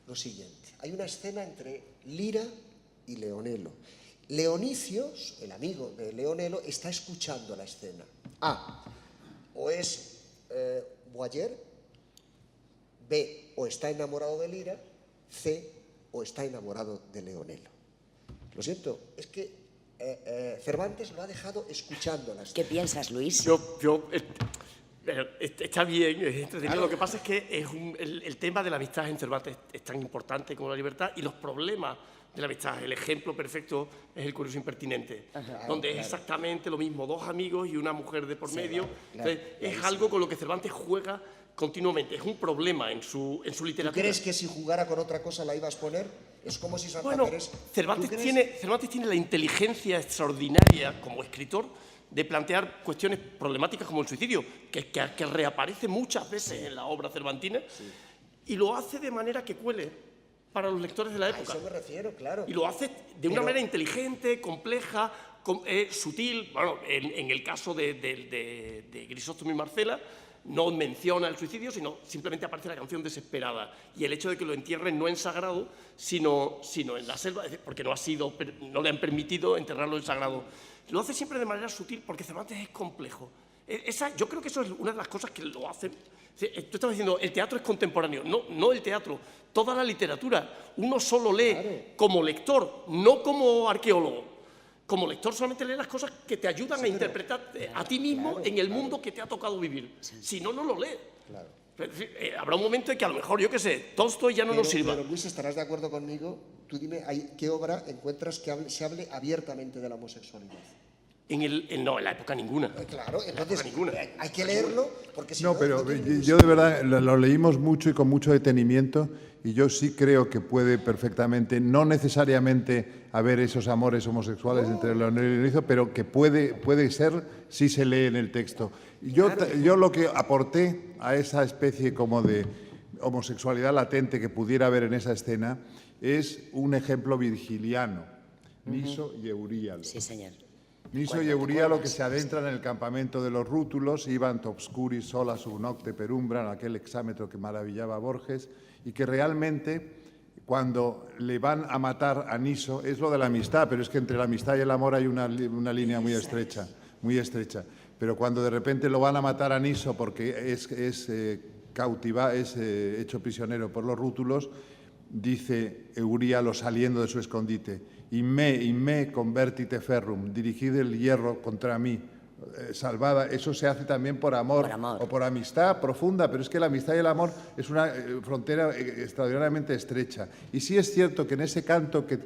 [SPEAKER 5] lo siguiente. Hay una escena entre Lira y Leonelo. Leonicio, el amigo de Leonelo, está escuchando la escena. A, o es Boyer. B, o está enamorado de Lira. C, o está enamorado de Leonelo. Lo siento, es que Cervantes lo ha dejado escuchando la escena.
[SPEAKER 3] ¿Qué piensas, Luis?
[SPEAKER 4] Está bien, es entretenido. Lo que pasa es que el tema de la amistad en Cervantes es tan importante como la libertad y los problemas de la amistad. El ejemplo perfecto es el curioso impertinente, donde es exactamente lo mismo, 2 amigos y una mujer de por medio. Entonces, es algo con lo que Cervantes juega continuamente, es un problema en su literatura.
[SPEAKER 5] ¿Tú crees que si jugara con otra cosa la ibas a poner? Es como si Santa
[SPEAKER 4] Bueno,
[SPEAKER 5] Teresa...
[SPEAKER 4] Cervantes
[SPEAKER 5] ¿Tú crees?
[SPEAKER 4] tiene la inteligencia extraordinaria como escritor de plantear cuestiones problemáticas como el suicidio, que reaparece muchas veces en la obra cervantina, y lo hace de manera que cuele para los lectores de la época.
[SPEAKER 5] A eso me refiero, claro.
[SPEAKER 4] Y lo hace de una manera inteligente, compleja, sutil. Bueno, en el caso de Grisóstomo y Marcela, no menciona el suicidio, sino simplemente aparece la canción Desesperada. Y el hecho de que lo entierren no en sagrado, sino en la selva, porque no le han permitido enterrarlo en sagrado. Lo hace siempre de manera sutil, porque Cervantes es complejo. Yo creo que eso es una de las cosas que lo hacen. Tú estabas diciendo, el teatro es contemporáneo. No el teatro, toda la literatura. Uno solo lee como lector, no como arqueólogo. Como lector solamente lee las cosas que te ayudan a interpretar a ti mismo en el mundo que te ha tocado vivir. Si no, no lo lees. Habrá un momento en que a lo mejor, yo qué sé, Tolstoy ya no nos sirva.
[SPEAKER 5] Pero Luis, ¿estarás de acuerdo conmigo? Tú dime, ¿qué obra encuentras que se hable abiertamente de la homosexualidad?
[SPEAKER 4] No, en la época ninguna.
[SPEAKER 5] Claro, entonces
[SPEAKER 4] ninguna.
[SPEAKER 5] hay que leerlo porque si no...
[SPEAKER 1] No, pero
[SPEAKER 5] tiene
[SPEAKER 1] yo de verdad lo leímos mucho y con mucho detenimiento, y yo sí creo que puede perfectamente, no necesariamente haber esos amores homosexuales entre Leonel y Lorenzo, pero que puede ser si se lee en el texto. Yo lo que aporté a esa especie como de homosexualidad latente que pudiera haber en esa escena es un ejemplo virgiliano, Niso y Euríalo.
[SPEAKER 3] Sí, señor.
[SPEAKER 1] Niso y Euríalo, que se adentran en el campamento de los rútulos, ibant obscuris sola sub nocte perumbra, aquel hexámetro que maravillaba a Borges, y que realmente, cuando le van a matar a Niso, es lo de la amistad, pero es que entre la amistad y el amor hay una línea muy estrecha, muy estrecha. Pero cuando de repente lo van a matar a Niso porque es hecho prisionero por los rútulos, dice Euríalo saliendo de su escondite: in me convertite ferrum, dirigid el hierro contra mí, salvada. Eso se hace también por amor, o por amistad profunda, pero es que la amistad y el amor es una frontera extraordinariamente estrecha. Y sí es cierto que en ese canto que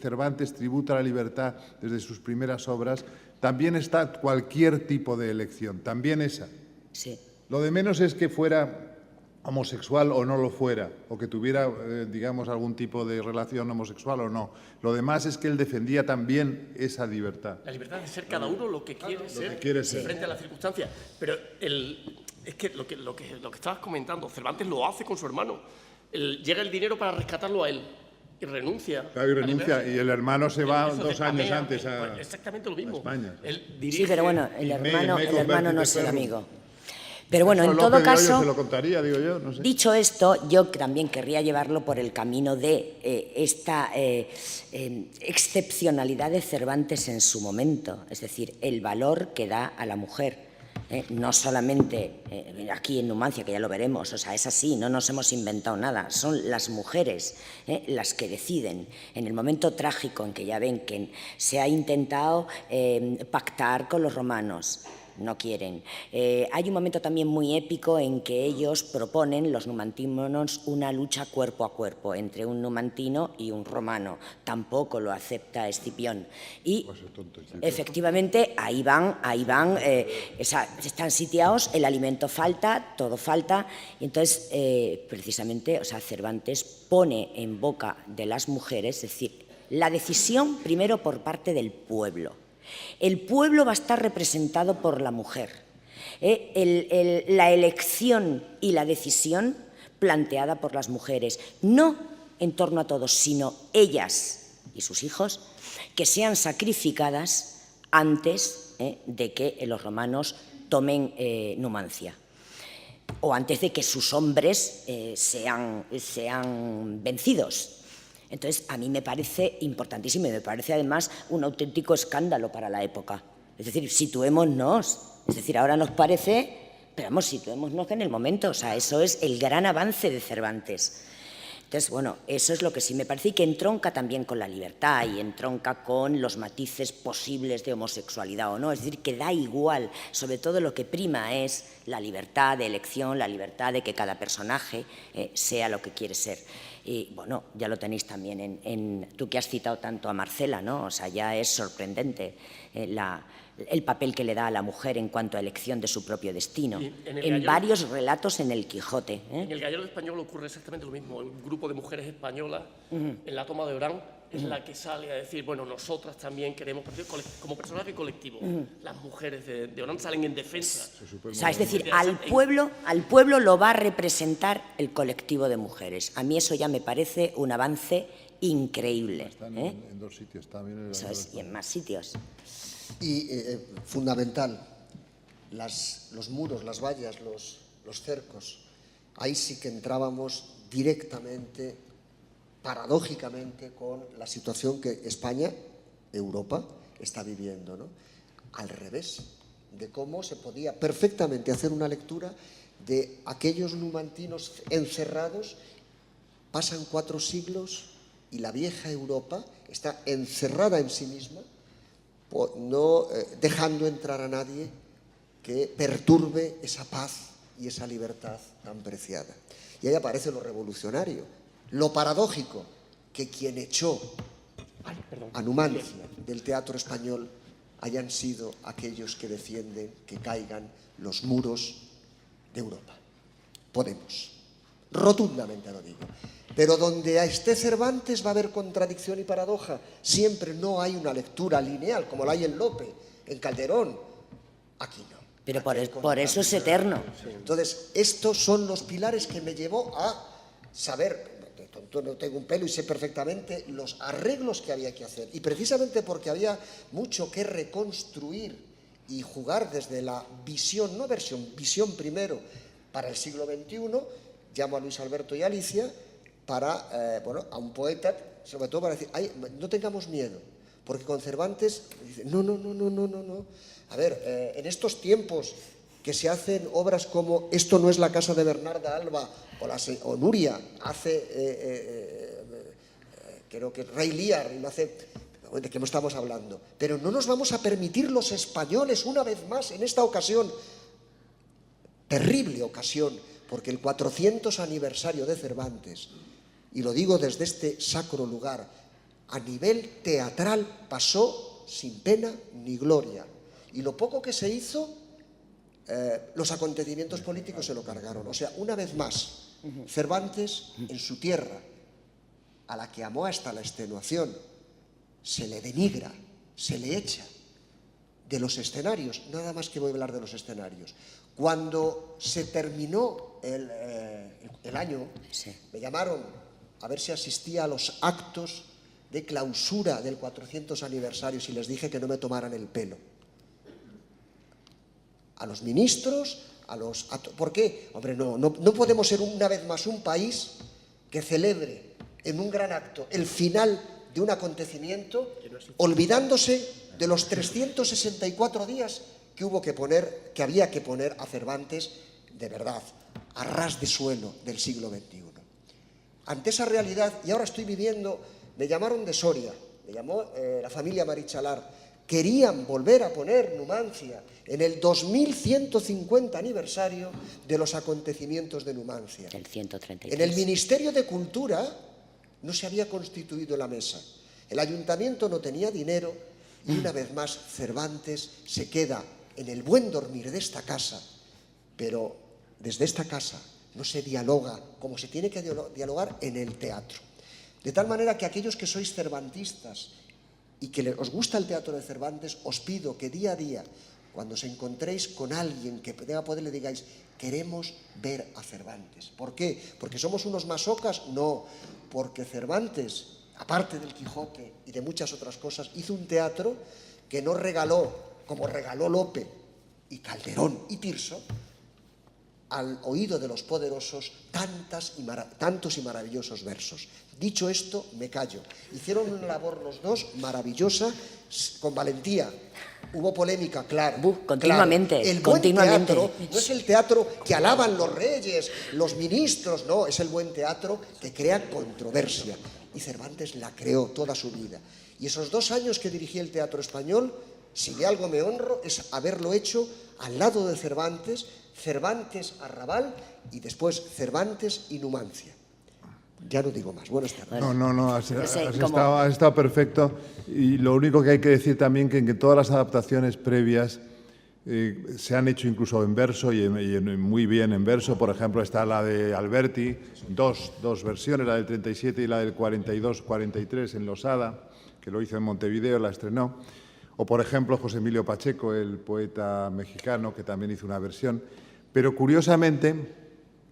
[SPEAKER 1] Cervantes tributa a la libertad desde sus primeras obras, también está cualquier tipo de elección, también esa.
[SPEAKER 3] Sí.
[SPEAKER 1] Lo de menos es que fuera homosexual o no lo fuera, o que tuviera, digamos, algún tipo de relación homosexual o no. Lo demás es que él defendía también esa libertad.
[SPEAKER 4] La libertad de ser cada uno lo que quiere ser frente a las circunstancias. Pero es que lo que estabas comentando, Cervantes lo hace con su hermano. Llega el dinero para rescatarlo a él y renuncia.
[SPEAKER 1] Claro, y renuncia, y el hermano se va 2 años antes a
[SPEAKER 4] exactamente lo mismo.
[SPEAKER 1] España.
[SPEAKER 3] Sí, pero bueno, el hermano no es el amigo. Pero bueno, en todo
[SPEAKER 1] Lope de Hoyos
[SPEAKER 3] caso,
[SPEAKER 1] se lo contaría, digo yo, no sé.
[SPEAKER 3] dicho esto, yo también querría llevarlo por el camino de esta excepcionalidad de Cervantes en su momento, es decir, el valor que da a la mujer. No solamente aquí en Numancia, que ya lo veremos, o sea, es así, no nos hemos inventado nada, son las mujeres las que deciden. En el momento trágico en que ya ven que se ha intentado pactar con los romanos, no quieren. Hay un momento también muy épico en que ellos proponen, los numantímonos, una lucha cuerpo a cuerpo entre un numantino y un romano. Tampoco lo acepta Escipión. Y efectivamente ahí van, están sitiados, el alimento falta, todo falta. Y entonces, precisamente, o sea, Cervantes pone en boca de las mujeres, es decir, la decisión primero por parte del pueblo. El pueblo va a estar representado por la mujer. La elección y la decisión planteada por las mujeres, no en torno a todos, sino ellas y sus hijos, que sean sacrificadas antes de que los romanos tomen Numancia, o antes de que sus hombres sean vencidos. Entonces, a mí me parece importantísimo y me parece además un auténtico escándalo para la época. Es decir, situémonos. Es decir, ahora nos parece, pero vamos, situémonos en el momento. O sea, eso es el gran avance de Cervantes. Entonces, bueno, eso es lo que sí me parece y que entronca también con la libertad y entronca con los matices posibles de homosexualidad o no. Es decir, que da igual, sobre todo lo que prima es la libertad de elección, la libertad de que cada personaje sea lo que quiere ser. Y bueno, ya lo tenéis también tú que has citado tanto a Marcela, ¿no? O sea, ya es sorprendente el papel que le da a la mujer en cuanto a elección de su propio destino, en varios relatos en el Quijote.
[SPEAKER 4] En el Gallardo Español ocurre exactamente lo mismo. Un grupo de mujeres españolas en la toma de Orán es la que sale a decir, bueno, nosotras también queremos, como personaje colectivo, las mujeres de Orán salen en defensa.
[SPEAKER 3] O sea, es decir, al pueblo lo va a representar el colectivo de mujeres. A mí eso ya me parece un avance increíble.
[SPEAKER 1] Están en 2 sitios también.
[SPEAKER 3] Eso es, y en más sitios.
[SPEAKER 5] Y fundamental, los muros, las vallas, los cercos, ahí sí que entrábamos directamente, paradójicamente, con la situación que España, Europa, está viviendo, ¿no? Al revés, de cómo se podía perfectamente hacer una lectura de aquellos numantinos encerrados. Pasan 4 siglos y la vieja Europa está encerrada en sí misma, no dejando entrar a nadie que perturbe esa paz y esa libertad tan preciada. Y ahí aparece lo revolucionario, lo paradójico, que quien echó a Numancia del teatro español hayan sido aquellos que defienden que caigan los muros de Europa. Podemos, rotundamente lo digo. Pero donde esté Cervantes va a haber contradicción y paradoja. Siempre no hay una lectura lineal, como la hay en Lope, en Calderón. Aquí no.
[SPEAKER 3] Pero por eso es eterno.
[SPEAKER 5] Entonces, estos son los pilares que me llevó a saber, no tengo un pelo y sé perfectamente los arreglos que había que hacer. Y precisamente porque había mucho que reconstruir y jugar desde la visión, no versión, visión primero para el siglo XXI, llamo a Luis Alberto y Alicia, a un poeta, sobre todo para decir, no tengamos miedo, porque con Cervantes dice, no. A ver, en estos tiempos que se hacen obras como Esto no es la casa de Bernarda Alba o Nuria, creo que Rey Lear, ¿de qué no estamos hablando? Pero no nos vamos a permitir los españoles, una vez más, en esta ocasión, terrible ocasión, porque el 400 aniversario de Cervantes, y lo digo desde este sacro lugar, a nivel teatral pasó sin pena ni gloria. Y lo poco que se hizo, los acontecimientos políticos se lo cargaron. O sea, una vez más, Cervantes, en su tierra, a la que amó hasta la extenuación, se le denigra, se le echa de los escenarios. Nada más que voy a hablar de los escenarios. Cuando se terminó el año, me llamaron a ver si asistía a los actos de clausura del 400 aniversario y les dije que no me tomaran el pelo. A los ministros, ¿por qué? Hombre, no podemos ser una vez más un país que celebre en un gran acto el final de un acontecimiento olvidándose de los 364 días que había que poner a Cervantes de verdad, a ras de suelo del siglo XXI. Ante esa realidad, y ahora estoy viviendo, me llamaron de Soria, me llamó la familia Marichalar, querían volver a poner Numancia en el 2150 aniversario de los acontecimientos de Numancia.
[SPEAKER 3] El 133.
[SPEAKER 5] En el Ministerio de Cultura no se había constituido la mesa. El ayuntamiento no tenía dinero y una vez más Cervantes se queda en el buen dormir de esta casa, pero desde esta casa no se dialoga como se tiene que dialogar en el teatro. De tal manera que aquellos que sois cervantistas y que os gusta el teatro de Cervantes, os pido que día a día, cuando os encontréis con alguien que tenga poder, le digáis, queremos ver a Cervantes. ¿Por qué? ¿Porque somos unos masocas? No, porque Cervantes, aparte del Quijote y de muchas otras cosas, hizo un teatro que no regaló, como regaló Lope y Calderón y Tirso, al oído de los poderosos tantos y maravillosos versos. Dicho esto, me callo. Hicieron una labor los dos maravillosa, con valentía. Hubo polémica, claro.
[SPEAKER 3] Continuamente,
[SPEAKER 5] claro. El buen teatro no es el teatro que alaban los reyes, los ministros, no, es el buen teatro que crea controversia. Y Cervantes la creó toda su vida. Y esos 2 años que dirigí el teatro español, si de algo me honro, es haberlo hecho al lado de Cervantes, Cervantes Arrabal y después Cervantes y Numancia. Ya no digo más. Buenas tardes.
[SPEAKER 1] No, has
[SPEAKER 3] sé,
[SPEAKER 1] has estado perfecto. Y lo único que hay que decir también que todas las adaptaciones previas se han hecho incluso en verso y muy bien en verso. Por ejemplo, está la de Alberti, dos versiones, la del 37 y la del 42-43 en Losada, que lo hizo en Montevideo, la estrenó. O, por ejemplo, José Emilio Pacheco, el poeta mexicano, que también hizo una versión. Pero, curiosamente,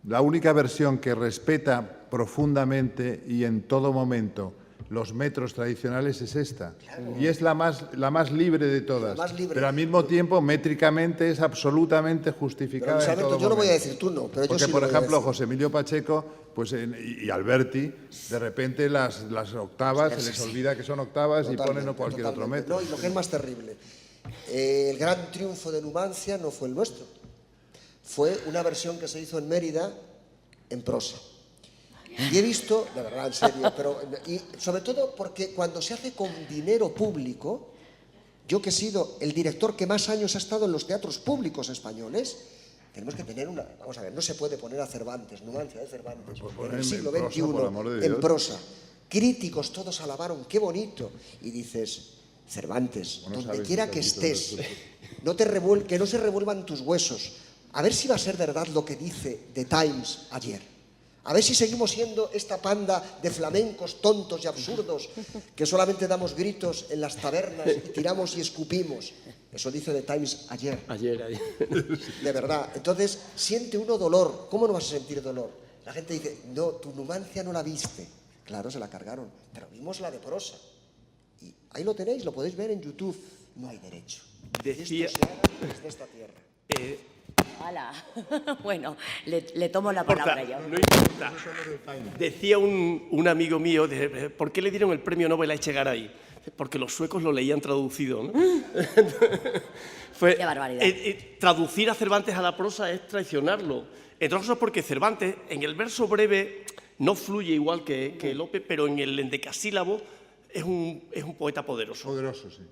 [SPEAKER 1] la única versión que respeta profundamente y en todo momento los metros tradicionales es esta. Claro. Y es la más libre de todas.
[SPEAKER 5] La más libre.
[SPEAKER 1] Pero al mismo tiempo, métricamente, es absolutamente justificada.
[SPEAKER 5] Pero,
[SPEAKER 1] en todo
[SPEAKER 5] yo
[SPEAKER 1] momento.
[SPEAKER 5] lo voy a decir, tú no. Pero
[SPEAKER 1] porque,
[SPEAKER 5] yo sí
[SPEAKER 1] por
[SPEAKER 5] lo voy a
[SPEAKER 1] ejemplo,
[SPEAKER 5] decir.
[SPEAKER 1] José Emilio Pacheco pues, y Alberti, de repente las octavas, se les olvida que son octavas y ponen cualquier otro metro.
[SPEAKER 5] No, y lo que es más terrible, el gran triunfo de Numancia no fue el nuestro. Fue una versión que se hizo en Mérida en prosa. Y he visto, de verdad, en serio, y sobre todo porque cuando se hace con dinero público, yo que he sido el director que más años ha estado en los teatros públicos españoles, tenemos que tener una... Vamos a ver, no se puede poner a Cervantes, Numancia de Cervantes, en el siglo XXI, en prosa. Críticos todos alabaron, qué bonito. Y dices, Cervantes, donde quiera que estés, que no se revuelvan tus huesos. A ver si va a ser verdad lo que dice The Times ayer. A ver si seguimos siendo esta panda de flamencos tontos y absurdos que solamente damos gritos en las tabernas y tiramos y escupimos. Eso dice The Times ayer.
[SPEAKER 4] Ayer.
[SPEAKER 5] De verdad. Entonces, siente uno dolor. ¿Cómo no vas a sentir dolor? La gente dice, no, tu Numancia no la viste. Claro, se la cargaron, pero vimos la de prosa. Y ahí lo tenéis, lo podéis ver en YouTube. No hay derecho.
[SPEAKER 4] Decía...
[SPEAKER 5] Esto se haga desde esta tierra.
[SPEAKER 3] ¡Hala! Bueno, le tomo la palabra yo.
[SPEAKER 4] No importa. Decía un amigo mío, ¿por qué le dieron el premio Nobel a Echegaray? Porque los suecos lo leían traducido, ¿no?
[SPEAKER 3] ¡Qué barbaridad!
[SPEAKER 4] Traducir a Cervantes a la prosa es traicionarlo. Entre otras cosas porque Cervantes, en el verso breve, no fluye igual que Lope, pero en el endecasílabo es un poeta poderoso.
[SPEAKER 1] Poderoso, sí.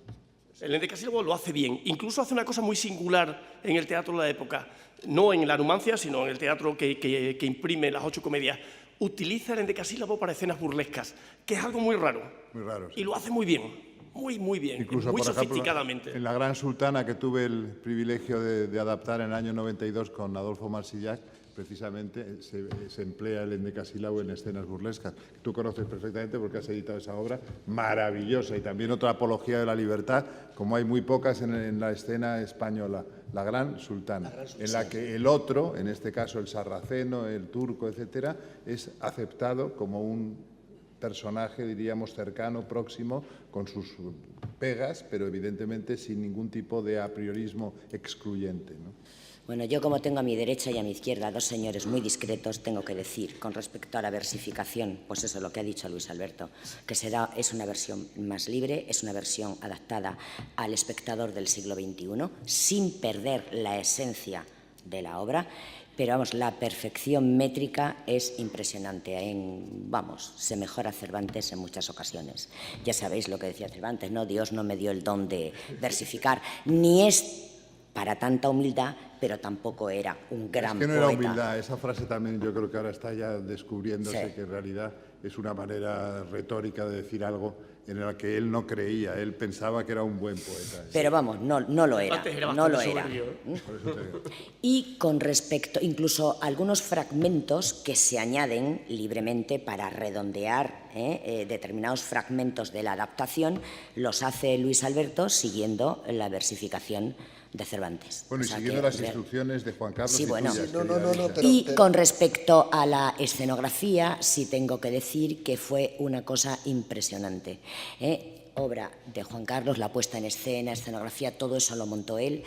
[SPEAKER 4] El endecasílabo lo hace bien. Incluso hace una cosa muy singular en el teatro de la época. No en la Numancia, sino en el teatro que imprime las 8 comedias. Utiliza el endecasílabo para escenas burlescas, que es algo muy raro.
[SPEAKER 1] Muy raro, sí.
[SPEAKER 4] Y lo hace muy bien. Muy bien.
[SPEAKER 1] Incluso,
[SPEAKER 4] muy
[SPEAKER 1] por ejemplo,
[SPEAKER 4] sofisticadamente.
[SPEAKER 1] en La Gran Sultana, que tuve el privilegio de adaptar en el año 92 con Adolfo Marsillac, precisamente se emplea el endecasílabo en escenas burlescas. Tú conoces perfectamente porque has editado esa obra, maravillosa, y también otra apología de la libertad, como hay muy pocas en la escena española, La Gran Sultana, en la que el otro, en este caso el sarraceno, el turco, etcétera, es aceptado como un personaje, diríamos, cercano, próximo, con sus pegas, pero evidentemente sin ningún tipo de apriorismo excluyente, ¿no?
[SPEAKER 3] Bueno, yo como tengo a mi derecha y a mi izquierda dos señores muy discretos, tengo que decir, con respecto a la versificación, pues eso, lo que ha dicho Luis Alberto, que es una versión más libre, es una versión adaptada al espectador del siglo XXI, sin perder la esencia de la obra, pero vamos, la perfección métrica es impresionante. Se mejora Cervantes en muchas ocasiones. Ya sabéis lo que decía Cervantes, ¿no? Dios no me dio el don de versificar, ni es para tanta humildad, pero tampoco era un gran poeta.
[SPEAKER 1] Es que no era humildad, esa frase también yo creo que ahora está ya descubriéndose, sí, que en realidad es una manera retórica de decir algo en la que él no creía, él pensaba que era un buen poeta.
[SPEAKER 3] Pero vamos, no lo era, no lo era. Y con respecto, incluso algunos fragmentos que se añaden libremente para redondear determinados fragmentos de la adaptación, los hace Luis Alberto siguiendo la versificación de Cervantes.
[SPEAKER 1] Bueno, y siguiendo las instrucciones de Juan Carlos.
[SPEAKER 3] Sí, bueno.
[SPEAKER 5] Y
[SPEAKER 3] con respecto a la escenografía, sí tengo que decir que fue una cosa impresionante. Obra de Juan Carlos, la puesta en escena, escenografía, todo eso lo montó él.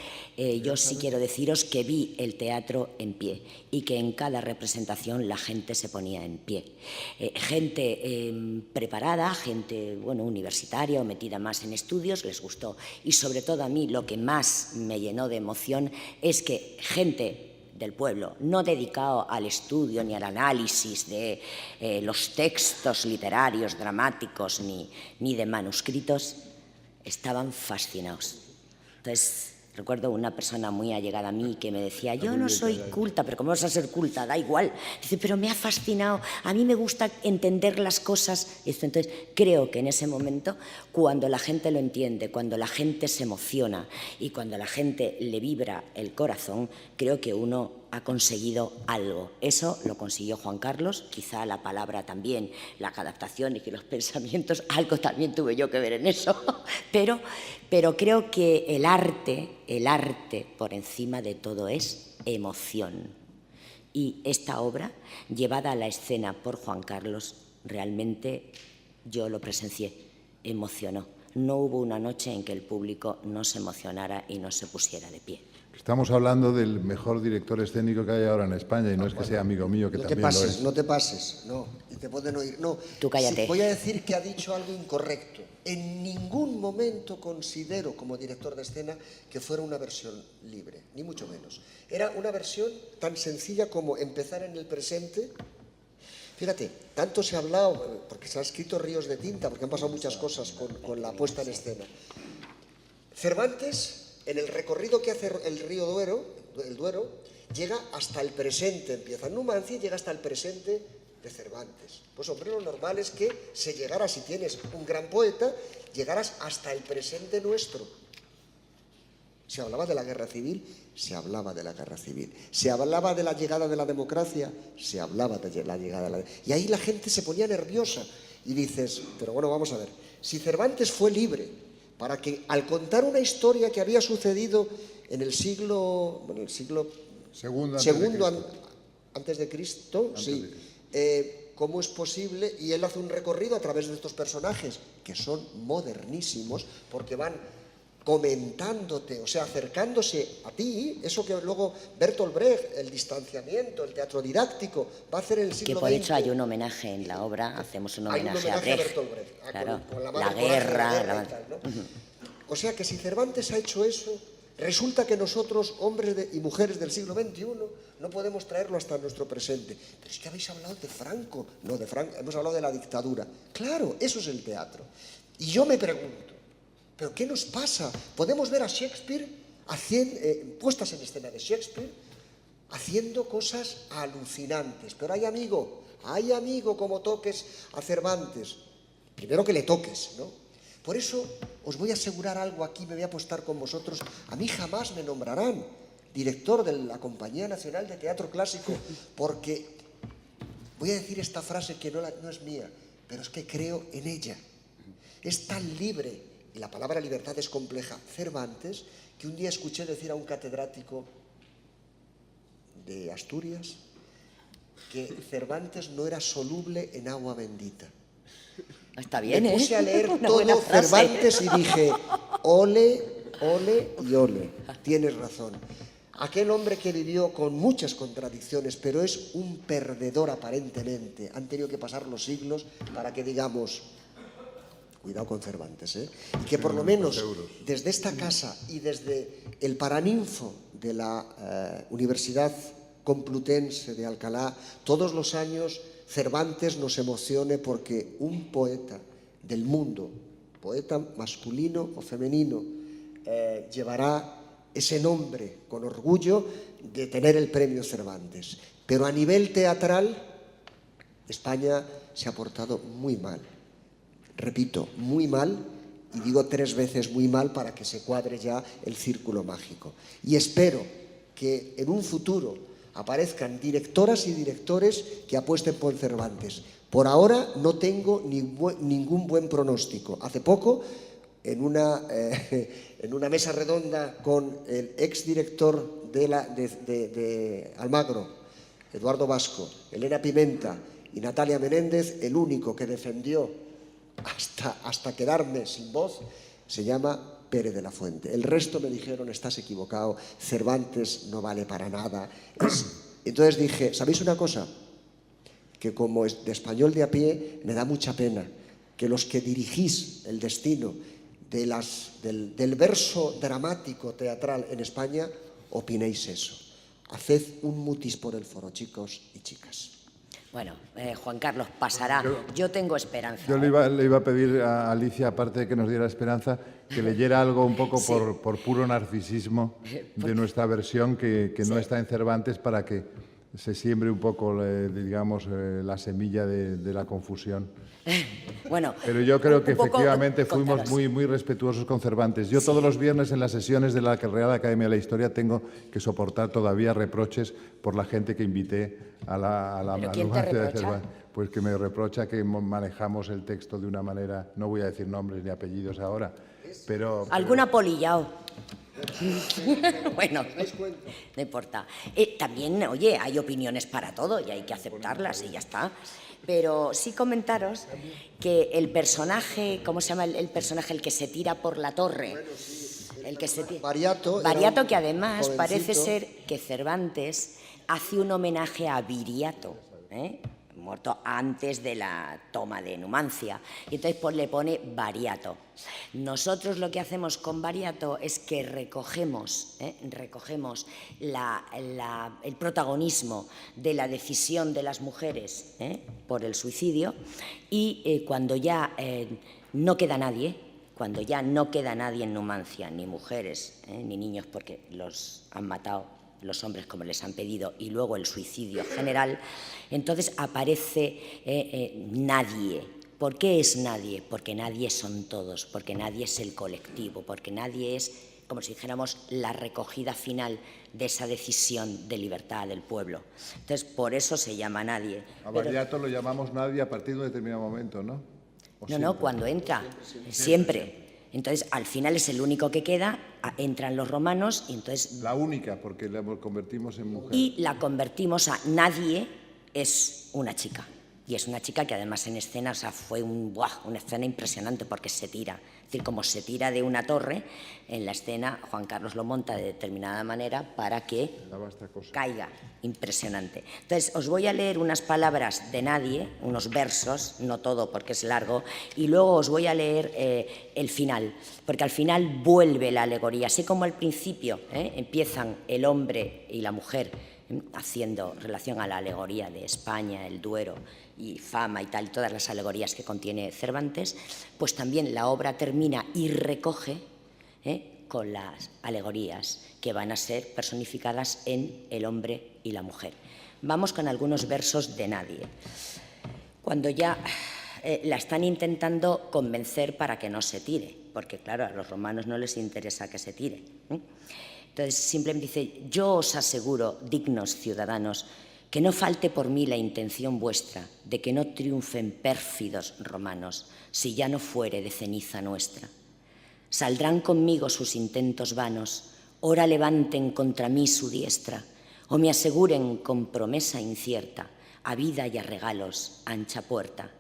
[SPEAKER 3] Yo sí quiero deciros que vi el teatro en pie y que en cada representación la gente se ponía en pie. Gente preparada, gente universitaria o metida más en estudios, les gustó. Y sobre todo a mí lo que más me llenó de emoción es que gente del pueblo, no dedicado al estudio ni al análisis de los textos literarios, dramáticos ni de manuscritos, estaban fascinados. Entonces, Recuerdo una persona muy allegada a mí que me decía, yo no soy culta, pero ¿cómo vas a ser culta? Da igual. Dice, pero me ha fascinado, a mí me gusta entender las cosas. Entonces, creo que en ese momento, cuando la gente lo entiende, cuando la gente se emociona y cuando la gente le vibra el corazón, creo que uno ha conseguido algo. Eso lo consiguió Juan Carlos, quizá la palabra también, las adaptaciones y los pensamientos, algo también tuve yo que ver en eso, pero creo que el arte por encima de todo es emoción. Y esta obra, llevada a la escena por Juan Carlos, realmente yo lo presencié, emocionó. No hubo una noche en que el público no se emocionara y no se pusiera de pie.
[SPEAKER 1] Estamos hablando del mejor director escénico que hay ahora en España y no es que sea amigo mío, que también lo es.
[SPEAKER 5] No te pases, no, y te pueden oír. No,
[SPEAKER 3] tú cállate.
[SPEAKER 5] Sí, voy a decir que ha dicho algo incorrecto. En ningún momento considero, como director de escena, que fuera una versión libre, ni mucho menos. Era una versión tan sencilla como empezar en el presente. Fíjate, tanto se ha hablado, porque se han escrito ríos de tinta, porque han pasado muchas cosas con la puesta en escena. Cervantes, en el recorrido que hace el río Duero, llega hasta el presente, empieza en Numancia y llega hasta el presente de Cervantes. Pues hombre, lo normal es que se llegara, si tienes un gran poeta, llegaras hasta el presente nuestro. Se hablaba de la guerra civil, se hablaba de la guerra civil. Se hablaba de la llegada de la democracia, se hablaba de la llegada de la democracia. Y ahí la gente se ponía nerviosa y dices, pero bueno, vamos a ver, si Cervantes fue libre para que al contar una historia que había sucedido en el siglo segundo antes de Cristo, ¿cómo es posible? Y él hace un recorrido a través de estos personajes que son modernísimos porque van comentándote, o sea, acercándose a ti, eso que luego Bertolt Brecht, el distanciamiento, el teatro didáctico, va a hacer en el siglo XX.
[SPEAKER 3] Que por hecho hay un homenaje en la obra, hacemos un homenaje a Brecht.
[SPEAKER 5] Bertolt Brecht,
[SPEAKER 3] claro,
[SPEAKER 5] con
[SPEAKER 3] la guerra
[SPEAKER 5] y tal, ¿no? O sea que si Cervantes ha hecho eso, resulta que nosotros, hombres y mujeres del siglo XXI, no podemos traerlo hasta nuestro presente. Pero es que habéis hablado de Franco, no de Franco, hemos hablado de la dictadura. Claro, eso es el teatro. Y yo me pregunto, ¿pero qué nos pasa? Podemos ver a Shakespeare, puestas en escena de Shakespeare, haciendo cosas alucinantes. Pero hay amigo, como toques a Cervantes. Primero que le toques, ¿no? Por eso os voy a asegurar algo aquí, me voy a apostar con vosotros. A mí jamás me nombrarán director de la Compañía Nacional de Teatro Clásico, porque voy a decir esta frase que no es mía, pero es que creo en ella. Es tan libre, y la palabra libertad es compleja, Cervantes, que un día escuché decir a un catedrático de Asturias que Cervantes no era soluble en agua bendita.
[SPEAKER 3] Está bien,
[SPEAKER 5] Me puse a leer todo Cervantes y dije, ole, ole y ole, tienes razón. Aquel hombre que vivió con muchas contradicciones, pero es un perdedor aparentemente. Han tenido que pasar los siglos para que digamos, cuidado con Cervantes, y que por lo menos desde esta casa y desde el Paraninfo de la Universidad Complutense de Alcalá, todos los años Cervantes nos emocione porque un poeta del mundo, poeta masculino o femenino, llevará ese nombre con orgullo de tener el premio Cervantes. Pero a nivel teatral, España se ha portado muy mal. Repito, muy mal, y digo 3 veces muy mal para que se cuadre ya el círculo mágico. Y espero que en un futuro aparezcan directoras y directores que apuesten por Cervantes. Por ahora no tengo ningún buen pronóstico. Hace poco, en una mesa redonda con el exdirector de Almagro, Eduardo Vasco, Elena Pimenta y Natalia Menéndez, el único que defendió hasta quedarme sin voz se llama Pérez de la Fuente. El resto me dijeron, estás equivocado, Cervantes no vale para nada. Entonces dije, ¿sabéis una cosa? Que como de español de a pie me da mucha pena que los que dirigís el destino del verso dramático teatral en España opinéis eso. Haced un mutis por el foro, chicos y chicas.
[SPEAKER 3] Bueno, Juan Carlos, pasará. Yo tengo esperanza.
[SPEAKER 1] Yo le iba a pedir a Alicia, aparte de que nos diera esperanza, que leyera algo un poco
[SPEAKER 3] Sí.
[SPEAKER 1] por puro narcisismo de nuestra versión, que no está en Cervantes, para que se siembre un poco, digamos, la semilla de la confusión.
[SPEAKER 3] Bueno,
[SPEAKER 1] Pero yo creo que
[SPEAKER 3] un poco,
[SPEAKER 1] efectivamente fuimos
[SPEAKER 3] contaros.
[SPEAKER 1] muy respetuosos con Cervantes. Yo todos los viernes en las sesiones de la Real Academia de la Historia tengo que soportar todavía reproches por la gente que invité a la
[SPEAKER 3] ¿Pero quién te
[SPEAKER 1] Numancia de
[SPEAKER 3] reprocha?
[SPEAKER 1] Cervantes. Pues que me reprocha que manejamos el texto de una manera, no voy a decir nombres ni apellidos ahora, pero...
[SPEAKER 3] ¿Algún apolillao? Bueno, no importa. También, oye, hay opiniones para todo y hay que aceptarlas y ya está. Pero sí comentaros que el personaje, ¿cómo se llama el personaje? El que se tira por la torre. El que se tira.
[SPEAKER 5] Bariato.
[SPEAKER 3] Bariato, que además parece
[SPEAKER 5] jovencito.
[SPEAKER 3] ser que Cervantes hace un homenaje a Viriato, muerto antes de la toma de Numancia, y entonces pues, le pone Bariato. Nosotros lo que hacemos con Bariato es que recogemos el protagonismo de la decisión de las mujeres por el suicidio, y cuando ya no queda nadie, cuando ya no queda nadie en Numancia, ni mujeres ni niños, porque los han matado los hombres como les han pedido, y luego el suicidio general, entonces aparece nadie. ¿Por qué es nadie? Porque nadie son todos, porque nadie es el colectivo, porque nadie es, como si dijéramos, la recogida final de esa decisión de libertad del pueblo. Entonces, por eso se llama nadie.
[SPEAKER 1] A Bariato lo llamamos nadie a partir de un determinado momento, ¿no?
[SPEAKER 3] No, cuando entra, siempre. Entonces, al final es el único que queda, entran los romanos y entonces...
[SPEAKER 1] La única, porque la convertimos en mujer.
[SPEAKER 3] Y la convertimos a nadie es una chica. Y es una chica que además en escena, o sea, fue una escena impresionante porque se tira. Es decir, como se tira de una torre, en la escena Juan Carlos lo monta de determinada manera para que caiga. Impresionante. Entonces, os voy a leer unas palabras de nadie, unos versos, no todo porque es largo, y luego os voy a leer el final, porque al final vuelve la alegoría. Así como al principio empiezan el hombre y la mujer haciendo relación a la alegoría de España, el Duero y Fama y tal, todas las alegorías que contiene Cervantes, pues también la obra termina y recoge con las alegorías que van a ser personificadas en el hombre y la mujer. Vamos con algunos versos de nadie. Cuando ya la están intentando convencer para que no se tire, porque claro, a los romanos no les interesa que se tire. Entonces simplemente dice: yo os aseguro, dignos ciudadanos, que no falte por mí la intención vuestra de que no triunfen pérfidos romanos, si ya no fuere de ceniza nuestra. Saldrán conmigo sus intentos vanos, ora levanten contra mí su diestra, o me aseguren con promesa incierta, a vida y a regalos ancha puerta.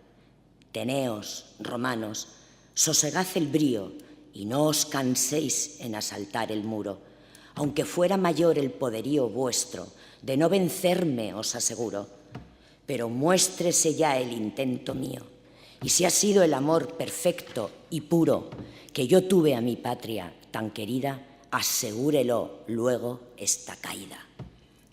[SPEAKER 3] Teneos, romanos, sosegad el brío y no os canséis en asaltar el muro. Aunque fuera mayor el poderío vuestro, de no vencerme os aseguro, pero muéstrese ya el intento mío, y si ha sido el amor perfecto y puro que yo tuve a mi patria tan querida, asegúrelo luego esta caída.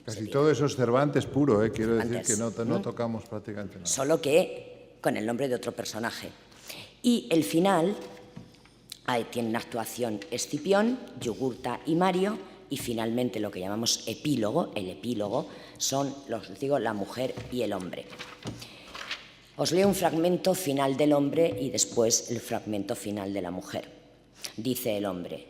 [SPEAKER 1] Casi todo eso es Cervantes puro, quiero
[SPEAKER 3] Cervantes.
[SPEAKER 1] decir que no tocamos prácticamente nada.
[SPEAKER 3] Solo que con el nombre de otro personaje. Y el final tiene una actuación Escipión, Yugurta y Mario, y finalmente lo que llamamos epílogo. El epílogo son, la mujer y el hombre. Os leo un fragmento final del hombre y después el fragmento final de la mujer. Dice el hombre,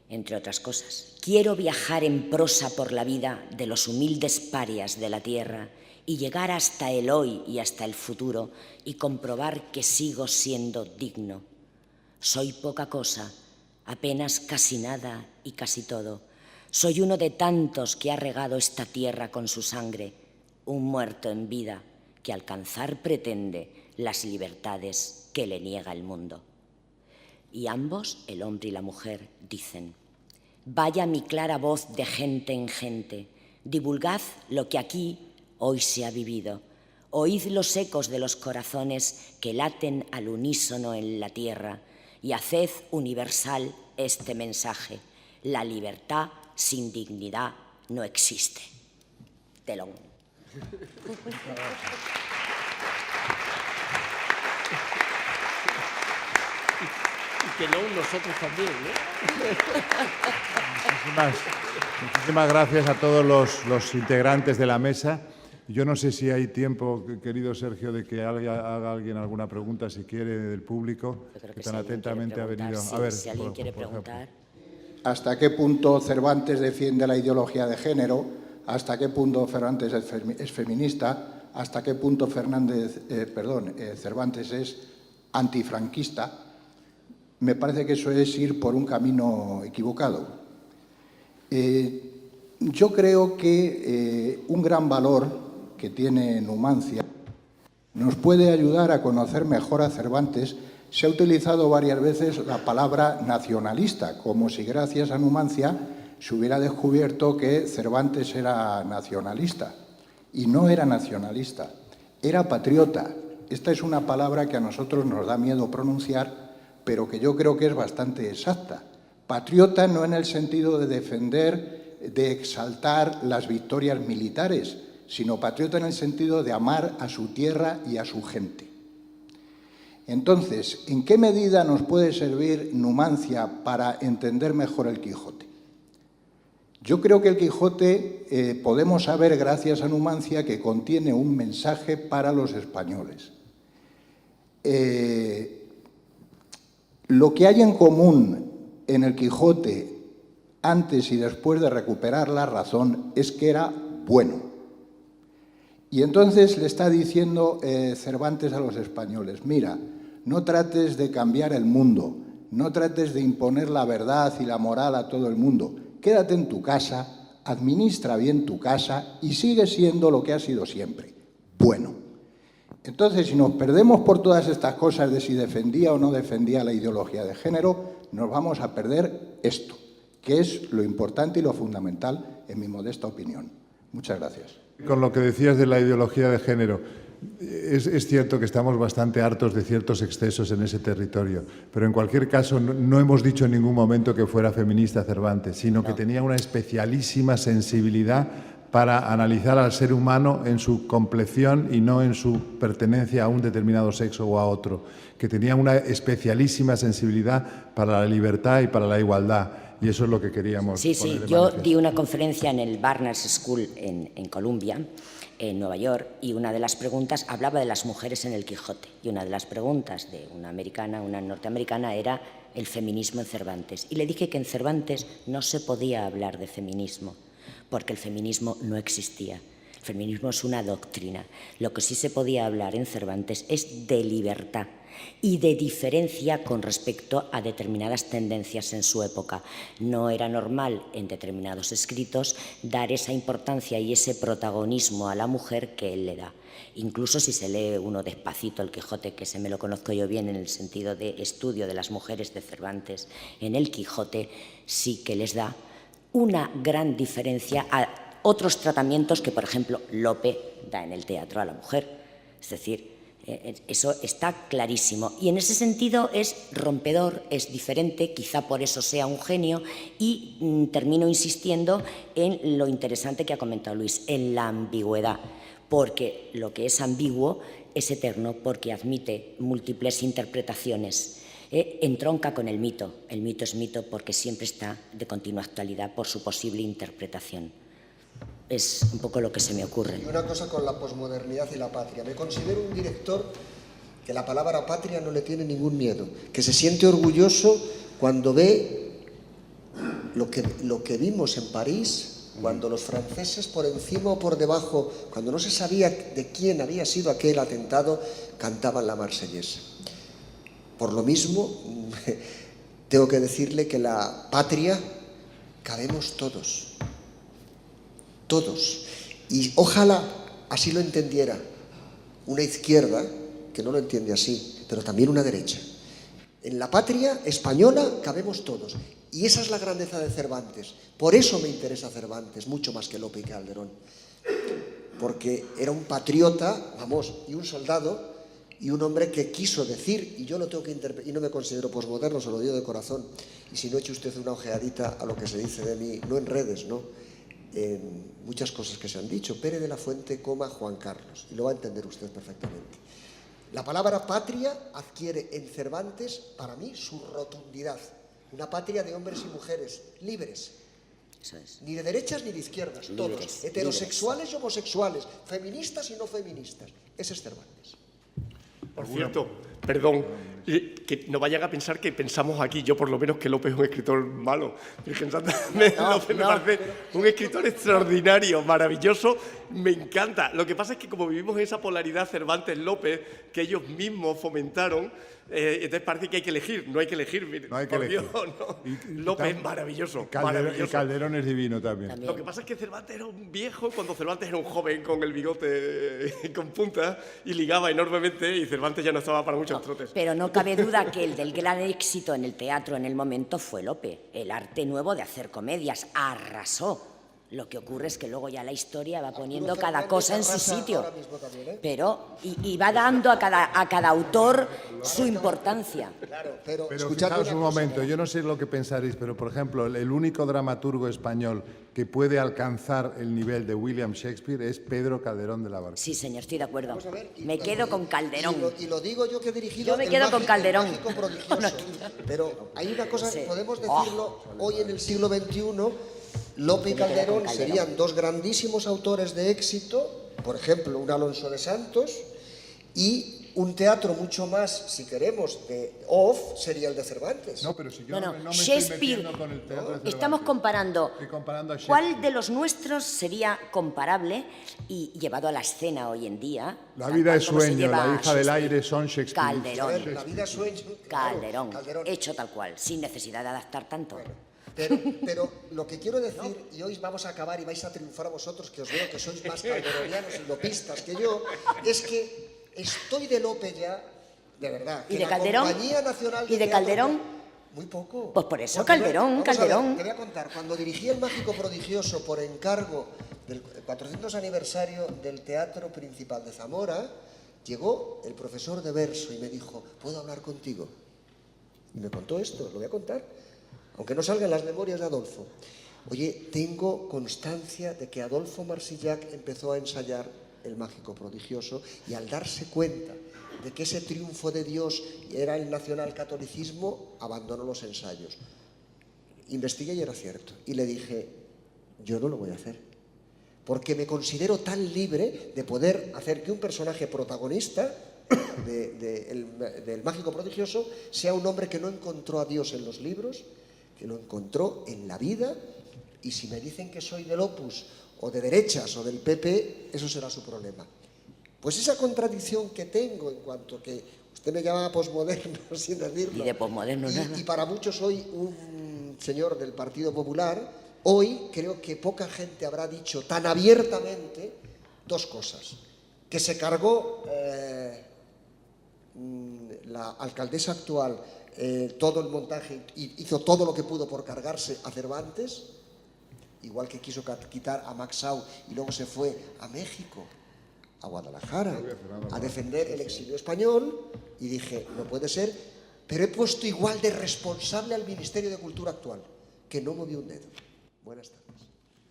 [SPEAKER 3] entre otras cosas: quiero viajar en prosa por la vida de los humildes parias de la tierra y llegar hasta el hoy y hasta el futuro y comprobar que sigo siendo digno. Soy poca cosa, apenas casi nada y casi todo. Soy uno de tantos que ha regado esta tierra con su sangre, un muerto en vida que alcanzar pretende las libertades que le niega el mundo. Y ambos, el hombre y la mujer, dicen: vaya mi clara voz de gente en gente, divulgad lo que aquí hoy se ha vivido. Oíd los ecos de los corazones que laten al unísono en la tierra y haced universal este mensaje: la libertad sin dignidad no existe. Telón.
[SPEAKER 4] Y que no nosotros también, ¿no?
[SPEAKER 1] Muchísimas gracias a todos los integrantes de la mesa. Yo no sé si hay tiempo, querido Sergio, de que haga alguien alguna pregunta, si quiere, del público, que tan atentamente ha venido.
[SPEAKER 3] Sí,
[SPEAKER 1] A ver,
[SPEAKER 3] si alguien quiere preguntar.
[SPEAKER 6] ¿Hasta qué punto Cervantes defiende la ideología de género? ¿Hasta qué punto Cervantes es feminista? ¿Hasta qué punto Cervantes es antifranquista? Me parece que eso es ir por un camino equivocado. Yo creo que un gran valor que tiene Numancia nos puede ayudar a conocer mejor a Cervantes. Se ha utilizado varias veces la palabra nacionalista, como si gracias a Numancia se hubiera descubierto que Cervantes era nacionalista. Y no era nacionalista, era patriota. Esta es una palabra que a nosotros nos da miedo pronunciar, pero que yo creo que es bastante exacta. Patriota no en el sentido de defender, de exaltar las victorias militares, sino patriota en el sentido de amar a su tierra y a su gente. Entonces, ¿en qué medida nos puede servir Numancia para entender mejor el Quijote? Yo creo que el Quijote podemos saber, gracias a Numancia, que contiene un mensaje para los españoles. Lo que hay en común en el Quijote antes y después de recuperar la razón es que era bueno. Y entonces le está diciendo Cervantes a los españoles, mira, no trates de cambiar el mundo, no trates de imponer la verdad y la moral a todo el mundo, quédate en tu casa, administra bien tu casa y sigue siendo lo que ha sido siempre, bueno. Entonces, si nos perdemos por todas estas cosas de si defendía o no defendía la ideología de género, nos vamos a perder esto, que es lo importante y lo fundamental en mi modesta opinión. Muchas gracias.
[SPEAKER 1] Con lo que decías de la ideología de género, es cierto que estamos bastante hartos de ciertos excesos en ese territorio, pero en cualquier caso no hemos dicho en ningún momento que fuera feminista Cervantes, sino que tenía una especialísima sensibilidad para analizar al ser humano en su compleción y no en su pertenencia a un determinado sexo o a otro, que tenía una especialísima sensibilidad para la libertad y para la igualdad. Y eso es lo que queríamos
[SPEAKER 3] Sí,
[SPEAKER 1] poner
[SPEAKER 3] sí.
[SPEAKER 1] de
[SPEAKER 3] Yo
[SPEAKER 1] manifiesto.
[SPEAKER 3] di una conferencia en el Barnard School en Columbia, en Nueva York, y una de las preguntas hablaba de las mujeres en el Quijote. Y una de las preguntas de una americana, una norteamericana, era el feminismo en Cervantes. Y le dije que en Cervantes no se podía hablar de feminismo, porque el feminismo no existía. El feminismo es una doctrina. Lo que sí se podía hablar en Cervantes es de libertad y de diferencia con respecto a determinadas tendencias en su época. No era normal en determinados escritos dar esa importancia y ese protagonismo a la mujer que él le da. Incluso si se lee uno despacito el Quijote, que se me lo conozco yo bien en el sentido de estudio de las mujeres de Cervantes, en el Quijote sí que les da una gran diferencia a otros tratamientos que, por ejemplo, Lope da en el teatro a la mujer. Es decir, eso está clarísimo. Y en ese sentido es rompedor, es diferente, quizá por eso sea un genio, y termino insistiendo en lo interesante que ha comentado Luis, en la ambigüedad, porque lo que es ambiguo es eterno, porque admite múltiples interpretaciones. Entronca con el mito. El mito es mito porque siempre está de continua actualidad por su posible interpretación. Es un poco lo que se me ocurre.
[SPEAKER 5] Y una cosa con la posmodernidad y la patria. Me considero un director que la palabra patria no le tiene ningún miedo, que se siente orgulloso cuando ve lo que vimos en París, cuando los franceses por encima o por debajo, cuando no se sabía de quién había sido aquel atentado, cantaban la Marsellesa. Por lo mismo, tengo que decirle que la patria cabemos todos, todos. Y ojalá así lo entendiera una izquierda, que no lo entiende así, pero también una derecha. En la patria española cabemos todos. Y esa es la grandeza de Cervantes. Por eso me interesa Cervantes, mucho más que Lope y Calderón. Porque era un patriota, vamos, y un soldado, y un hombre que quiso decir, y yo lo tengo que interpretar, y no me considero posmoderno, se lo digo de corazón, y si no eche usted una ojeadita a lo que se dice de mí, no en redes, ¿no? en muchas cosas que se han dicho. Pere de la Fuente, Juan Carlos, y lo va a entender usted perfectamente. La palabra patria adquiere en Cervantes, para mí, su rotundidad. Una patria de hombres y mujeres libres.
[SPEAKER 3] Eso es.
[SPEAKER 5] Ni de derechas ni de izquierdas,
[SPEAKER 3] Libres,
[SPEAKER 5] todos. Heterosexuales y homosexuales, feministas y no feministas. Ese es Cervantes.
[SPEAKER 4] Por cierto, perdón, que no vayan a pensar que pensamos aquí, yo por lo menos, que Lope es un escritor malo. Virgen Santa, Lope me parece un escritor extraordinario, maravilloso, me encanta. Lo que pasa es que como vivimos en esa polaridad Cervantes-Lope, que ellos mismos fomentaron, entonces parece que hay que elegir, no hay que elegir.
[SPEAKER 1] No hay que
[SPEAKER 4] por
[SPEAKER 1] elegir.
[SPEAKER 4] Dios, no. Lope es maravilloso,
[SPEAKER 1] Y
[SPEAKER 4] maravilloso.
[SPEAKER 1] Calderón es divino también.
[SPEAKER 4] Lo que pasa es que Cervantes era un viejo cuando Cervantes era un joven con el bigote con punta y ligaba enormemente y Cervantes ya no estaba para muchos trotes.
[SPEAKER 3] Pero no cabe duda que el del gran éxito en el teatro en el momento fue Lope. El arte nuevo de hacer comedias arrasó. Lo que ocurre es que luego ya la historia va poniendo cada cosa en su sitio. Pero, y va dando a cada autor su importancia.
[SPEAKER 5] Claro, pero
[SPEAKER 1] Fijaos un momento, yo no sé lo que pensaréis, pero por ejemplo, el único dramaturgo español que puede alcanzar el nivel de William Shakespeare es Pedro Calderón de la Barca.
[SPEAKER 3] Sí, señor, estoy de acuerdo. Me quedo con Calderón.
[SPEAKER 5] Y lo digo yo que he dirigido.
[SPEAKER 3] Yo me quedo con Calderón.
[SPEAKER 5] El Mágico Prodigioso. Pero hay una cosa,
[SPEAKER 3] Sí.
[SPEAKER 5] podemos decirlo, hoy en el siglo XXI, Lope y Calderón serían dos grandísimos autores de éxito, por ejemplo, un Alonso de Santos, y un teatro mucho más, si queremos, de off, sería el de Cervantes.
[SPEAKER 1] No, pero si yo
[SPEAKER 3] No,
[SPEAKER 1] no me
[SPEAKER 3] Shakespeare,
[SPEAKER 1] estoy metiendo con el teatro de Cervantes.
[SPEAKER 3] estamos comparando
[SPEAKER 1] Estoy comparando a
[SPEAKER 3] cuál
[SPEAKER 1] Shakespeare.
[SPEAKER 3] de los nuestros sería comparable y llevado a la escena hoy en día.
[SPEAKER 1] La
[SPEAKER 3] tal
[SPEAKER 1] vida
[SPEAKER 3] cual
[SPEAKER 1] es
[SPEAKER 3] como se
[SPEAKER 1] sueño,
[SPEAKER 3] lleva
[SPEAKER 1] la hija del
[SPEAKER 3] Shakespeare.
[SPEAKER 1] aire son Shakespeare.
[SPEAKER 5] A ver,
[SPEAKER 3] Calderón.
[SPEAKER 5] la vida es sueño. claro,
[SPEAKER 3] Calderón, hecho tal cual, sin necesidad de adaptar tanto.
[SPEAKER 5] Pero lo que quiero decir, y hoy vamos a acabar y vais a triunfar vosotros, que os veo que sois más calderonianos y lopistas que yo, es que estoy de Lope ya, de verdad.
[SPEAKER 3] ¿Y
[SPEAKER 5] que
[SPEAKER 3] de
[SPEAKER 5] la
[SPEAKER 3] Calderón?
[SPEAKER 5] Compañía Nacional
[SPEAKER 3] ¿Y de
[SPEAKER 5] Teatro
[SPEAKER 3] Calderón?
[SPEAKER 5] ya- Muy poco.
[SPEAKER 3] Pues por eso,
[SPEAKER 5] Porque
[SPEAKER 3] Calderón,
[SPEAKER 5] vamos a ver,
[SPEAKER 3] Calderón.
[SPEAKER 5] te voy a contar, cuando dirigí El Mágico Prodigioso por encargo del 400 aniversario del Teatro Principal de Zamora, llegó el profesor de verso y me dijo, ¿puedo hablar contigo? Y me contó esto, lo voy a contar, aunque no salgan las memorias de Adolfo. Oye, tengo constancia de que Adolfo Marsillac empezó a ensayar El Mágico Prodigioso y al darse cuenta de que ese triunfo de Dios era el nacionalcatolicismo, abandonó los ensayos. Investigué y era cierto. Y le dije, yo no lo voy a hacer, porque me considero tan libre de poder hacer que un personaje protagonista del Mágico Prodigioso sea un hombre que no encontró a Dios en los libros, que lo encontró en la vida, y si me dicen que soy del Opus o de derechas o del PP, eso será su problema. Pues esa contradicción que tengo en cuanto que usted me llama posmoderno sin decirlo,
[SPEAKER 3] Y de posmoderno nada.
[SPEAKER 5] y para muchos soy un señor del Partido Popular, hoy creo que poca gente habrá dicho tan abiertamente dos cosas: que se cargó la alcaldesa actual todo el montaje y hizo todo lo que pudo por cargarse a Cervantes, igual que quiso quitar a Max Sau y luego se fue a México, a Guadalajara, a defender el exilio español, y dije, no puede ser, pero he puesto igual de responsable al Ministerio de Cultura actual, que no movió un dedo. Buenas tardes.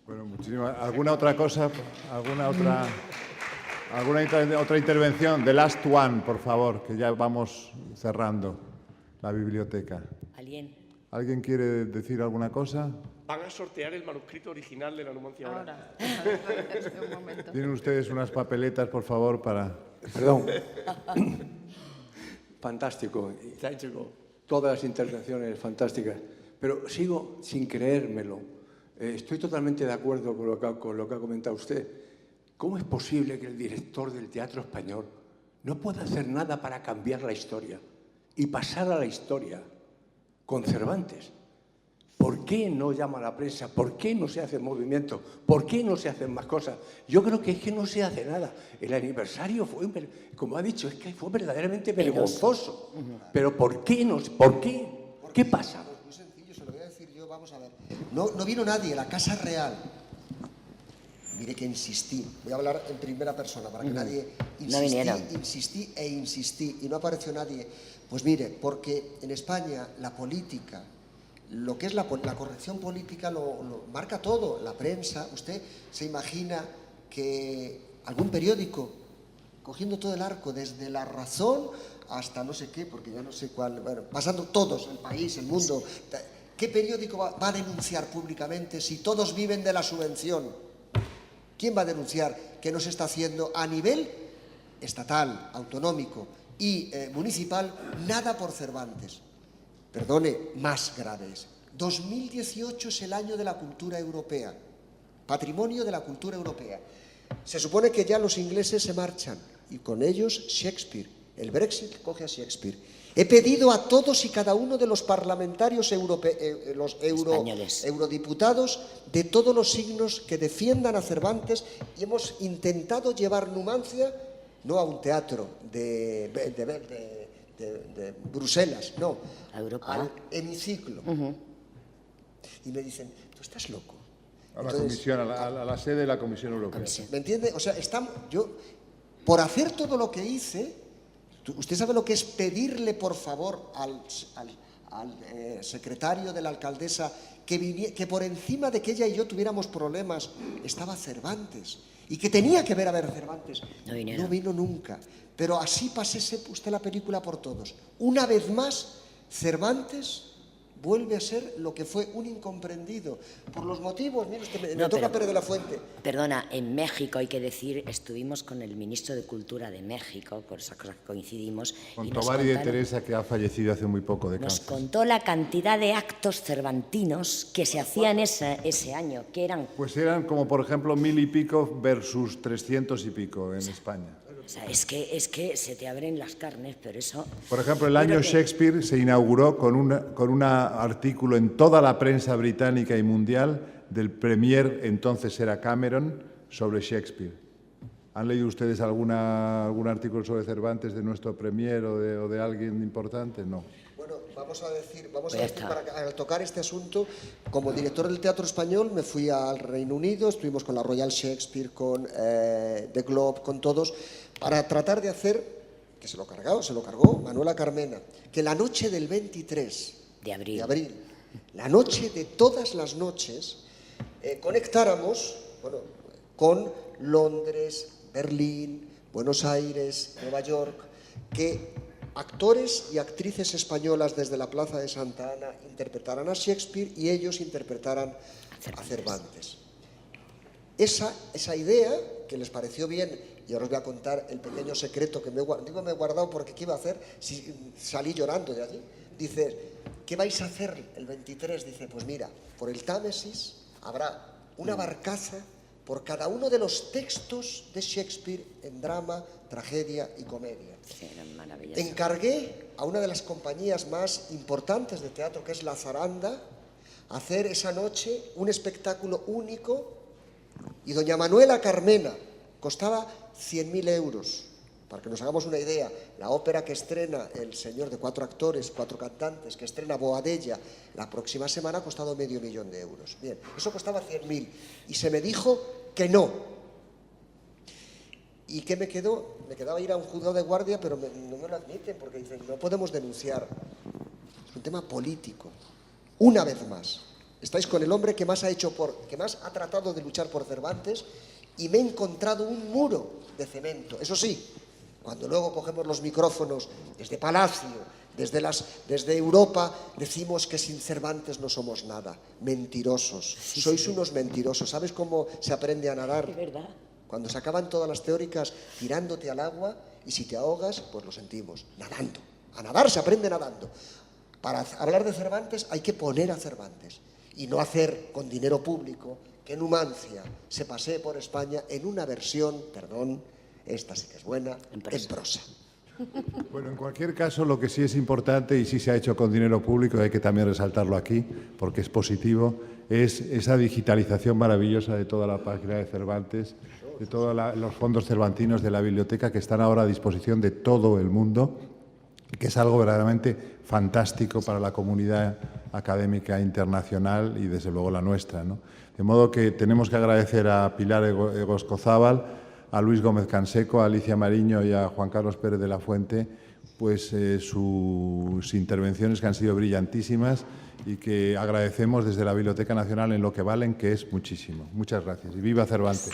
[SPEAKER 1] Bueno, muchísimas. ¿Alguna otra cosa? ¿Alguna otra intervención? The last one, por favor, que ya vamos cerrando la biblioteca. ¿Alguien quiere decir alguna cosa?
[SPEAKER 4] Van a sortear el manuscrito original de la Numancia ahora.
[SPEAKER 2] Un momento.
[SPEAKER 1] Tienen ustedes unas papeletas, por favor, para...
[SPEAKER 7] Perdón. Fantástico. Todas las intervenciones fantásticas. Pero sigo sin creérmelo. Estoy totalmente de acuerdo con lo que ha comentado usted. ¿Cómo es posible que el director del Teatro Español no pueda hacer nada para cambiar la historia y pasar a la historia con Cervantes? ¿Por qué no llama a la prensa? ¿Por qué no se hace movimiento? ¿Por qué no se hacen más cosas? Yo creo que es que no se hace nada. El aniversario fue, como ha dicho, es que fue verdaderamente vergonzoso. Pero ¿por qué no? ¿Por qué? ¿Qué pasa?
[SPEAKER 5] Pues muy sencillo, se lo voy a decir yo, vamos a ver. No vino nadie, la Casa Real. Mire que insistí, voy a hablar en primera persona para que nadie... Insistí e insistí y no apareció nadie. Pues mire, porque en España la política lo que es la corrección política lo marca todo, la prensa. Usted se imagina que algún periódico, cogiendo todo el arco, desde La Razón hasta no sé qué, porque ya no sé cuál, bueno, pasando todos, el país, el mundo, ¿qué periódico va a denunciar públicamente si todos viven de la subvención? ¿Quién va a denunciar qué no se está haciendo a nivel estatal, autonómico y municipal? Nada por Cervantes. Perdone, más graves. 2018 es el año de la cultura europea, patrimonio de la cultura europea. Se supone que ya los ingleses se marchan y con ellos Shakespeare. El Brexit coge a Shakespeare. He pedido a todos y cada uno de los parlamentarios eurodiputados de todos los signos que defiendan a Cervantes y hemos intentado llevar Numancia no a un teatro de Bruselas, no, al hemiciclo. Y me dicen, ¿tú estás loco?
[SPEAKER 1] A la comisión, a la sede de la Comisión Europea.
[SPEAKER 5] ¿Me entiende? O sea, yo, por hacer todo lo que hice, usted sabe lo que es pedirle, por favor, al secretario de la alcaldesa que por encima de que ella y yo tuviéramos problemas, estaba Cervantes. Y que tenía que ver a Cervantes. No vino nunca. Pero así pasese usted la película por todos. Una vez más, Cervantes vuelve a ser lo que fue un incomprendido. Por los motivos, mire usted, me toca Pérez de la Fuente.
[SPEAKER 3] Perdona, en México hay que decir, estuvimos con el ministro de Cultura de México, por esas cosas que coincidimos.
[SPEAKER 1] Con Tovar y de Teresa, que ha fallecido hace muy poco de cáncer.
[SPEAKER 3] Nos contó la cantidad de actos cervantinos que se hacían ese año, que eran...
[SPEAKER 1] Pues eran como, por ejemplo, 1000 y pico versus 300 y pico en España.
[SPEAKER 3] O sea, es que se te abren las carnes, pero eso...
[SPEAKER 1] Por ejemplo, el año Shakespeare se inauguró con un artículo en toda la prensa británica y mundial del premier, entonces era Cameron, sobre Shakespeare. ¿Han leído ustedes algún artículo sobre Cervantes de nuestro premier o de alguien importante? No.
[SPEAKER 5] Bueno, vamos a decir, al tocar este asunto, como director del Teatro Español me fui al Reino Unido, estuvimos con la Royal Shakespeare, con The Globe, con todos, para tratar de hacer, que se lo cargó Manuela Carmena, que la noche del 23 de abril, la noche de todas las noches, conectáramos con Londres, Berlín, Buenos Aires, Nueva York, que actores y actrices españolas desde la Plaza de Santa Ana interpretaran a Shakespeare y ellos interpretaran a Cervantes. Esa idea, que les pareció bien, y ahora os voy a contar el pequeño secreto que me he guardado porque ¿qué iba a hacer si salí llorando de allí? Dice, ¿qué vais a hacer el 23? Dice, pues mira, por el Támesis habrá una barcaza por cada uno de los textos de Shakespeare en drama, tragedia y comedia. Encargué a una de las compañías más importantes de teatro, que es La Zaranda, hacer esa noche un espectáculo único, y doña Manuela Carmena costaba 100.000 euros. Para que nos hagamos una idea, la ópera que estrena El Señor, de 4 actores, 4 cantantes, que estrena Boadella la próxima semana, ha costado $500.000 euros. Bien, eso costaba 100.000 y se me dijo que no. ¿Y qué me quedó? Me quedaba ir a un juzgado de guardia, pero no me lo admiten porque dicen, no podemos denunciar. Es un tema político. Una vez más, estáis con el hombre que más ha tratado de luchar por Cervantes, y me he encontrado un muro de cemento. Eso sí, cuando luego cogemos los micrófonos desde Palacio, desde Europa, decimos que sin Cervantes no somos nada. Mentirosos. Sois unos mentirosos. ¿Sabes cómo se aprende a nadar?
[SPEAKER 3] Es verdad.
[SPEAKER 5] Cuando se acaban todas las teóricas tirándote al agua, y si te ahogas, pues lo sentimos. Nadando. A nadar se aprende nadando. Para hablar de Cervantes hay que poner a Cervantes y no hacer con dinero público que Numancia se pasee por España en una versión, perdón, esta sí que es buena, en prosa.
[SPEAKER 1] Bueno, en cualquier caso, lo que sí es importante y sí se ha hecho con dinero público, hay que también resaltarlo aquí, porque es positivo, es esa digitalización maravillosa de toda la página de Cervantes, de todos los fondos cervantinos de la biblioteca, que están ahora a disposición de todo el mundo, que es algo verdaderamente fantástico para la comunidad académica internacional y, desde luego, la nuestra, ¿no? De modo que tenemos que agradecer a Pilar Egoscozábal, a Luis Gómez Canseco, a Alicia Mariño y a Juan Carlos Pérez de la Fuente pues sus intervenciones, que han sido brillantísimas y que agradecemos desde la Biblioteca Nacional en lo que valen, que es muchísimo. Muchas gracias y viva Cervantes.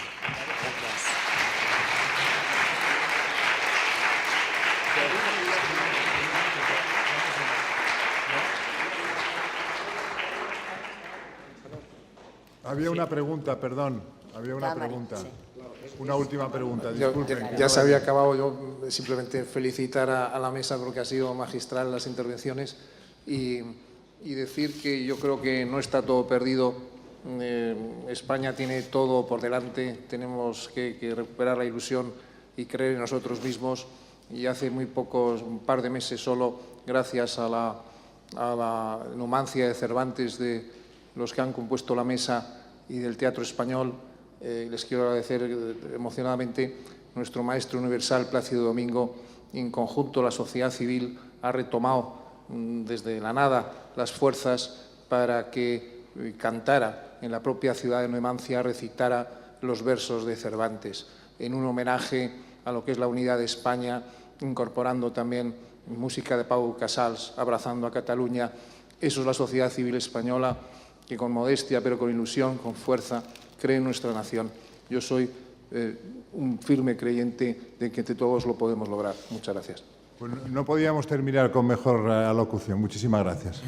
[SPEAKER 1] Había una pregunta, perdón. Había una pregunta. Una última pregunta, disculpen.
[SPEAKER 8] Ya se había acabado. Yo simplemente felicitar a la mesa porque ha sido magistral las intervenciones y decir que yo creo que no está todo perdido. España tiene todo por delante. Tenemos que recuperar la ilusión y creer en nosotros mismos. Y hace muy pocos, un par de meses solo, gracias a la Numancia de Cervantes, de los que han compuesto la mesa y del Teatro Español, les quiero agradecer emocionadamente. Nuestro maestro universal, Plácido Domingo, en conjunto la sociedad civil, ha retomado desde la nada las fuerzas para que cantara en la propia ciudad de Numancia, recitara los versos de Cervantes, en un homenaje a lo que es la unidad de España, incorporando también música de Pau Casals, abrazando a Cataluña. Eso es la sociedad civil española, que con modestia, pero con ilusión, con fuerza, cree en nuestra nación. Yo soy un firme creyente de que entre todos lo podemos lograr. Muchas gracias.
[SPEAKER 1] Pues no podíamos terminar con mejor alocución. Muchísimas gracias.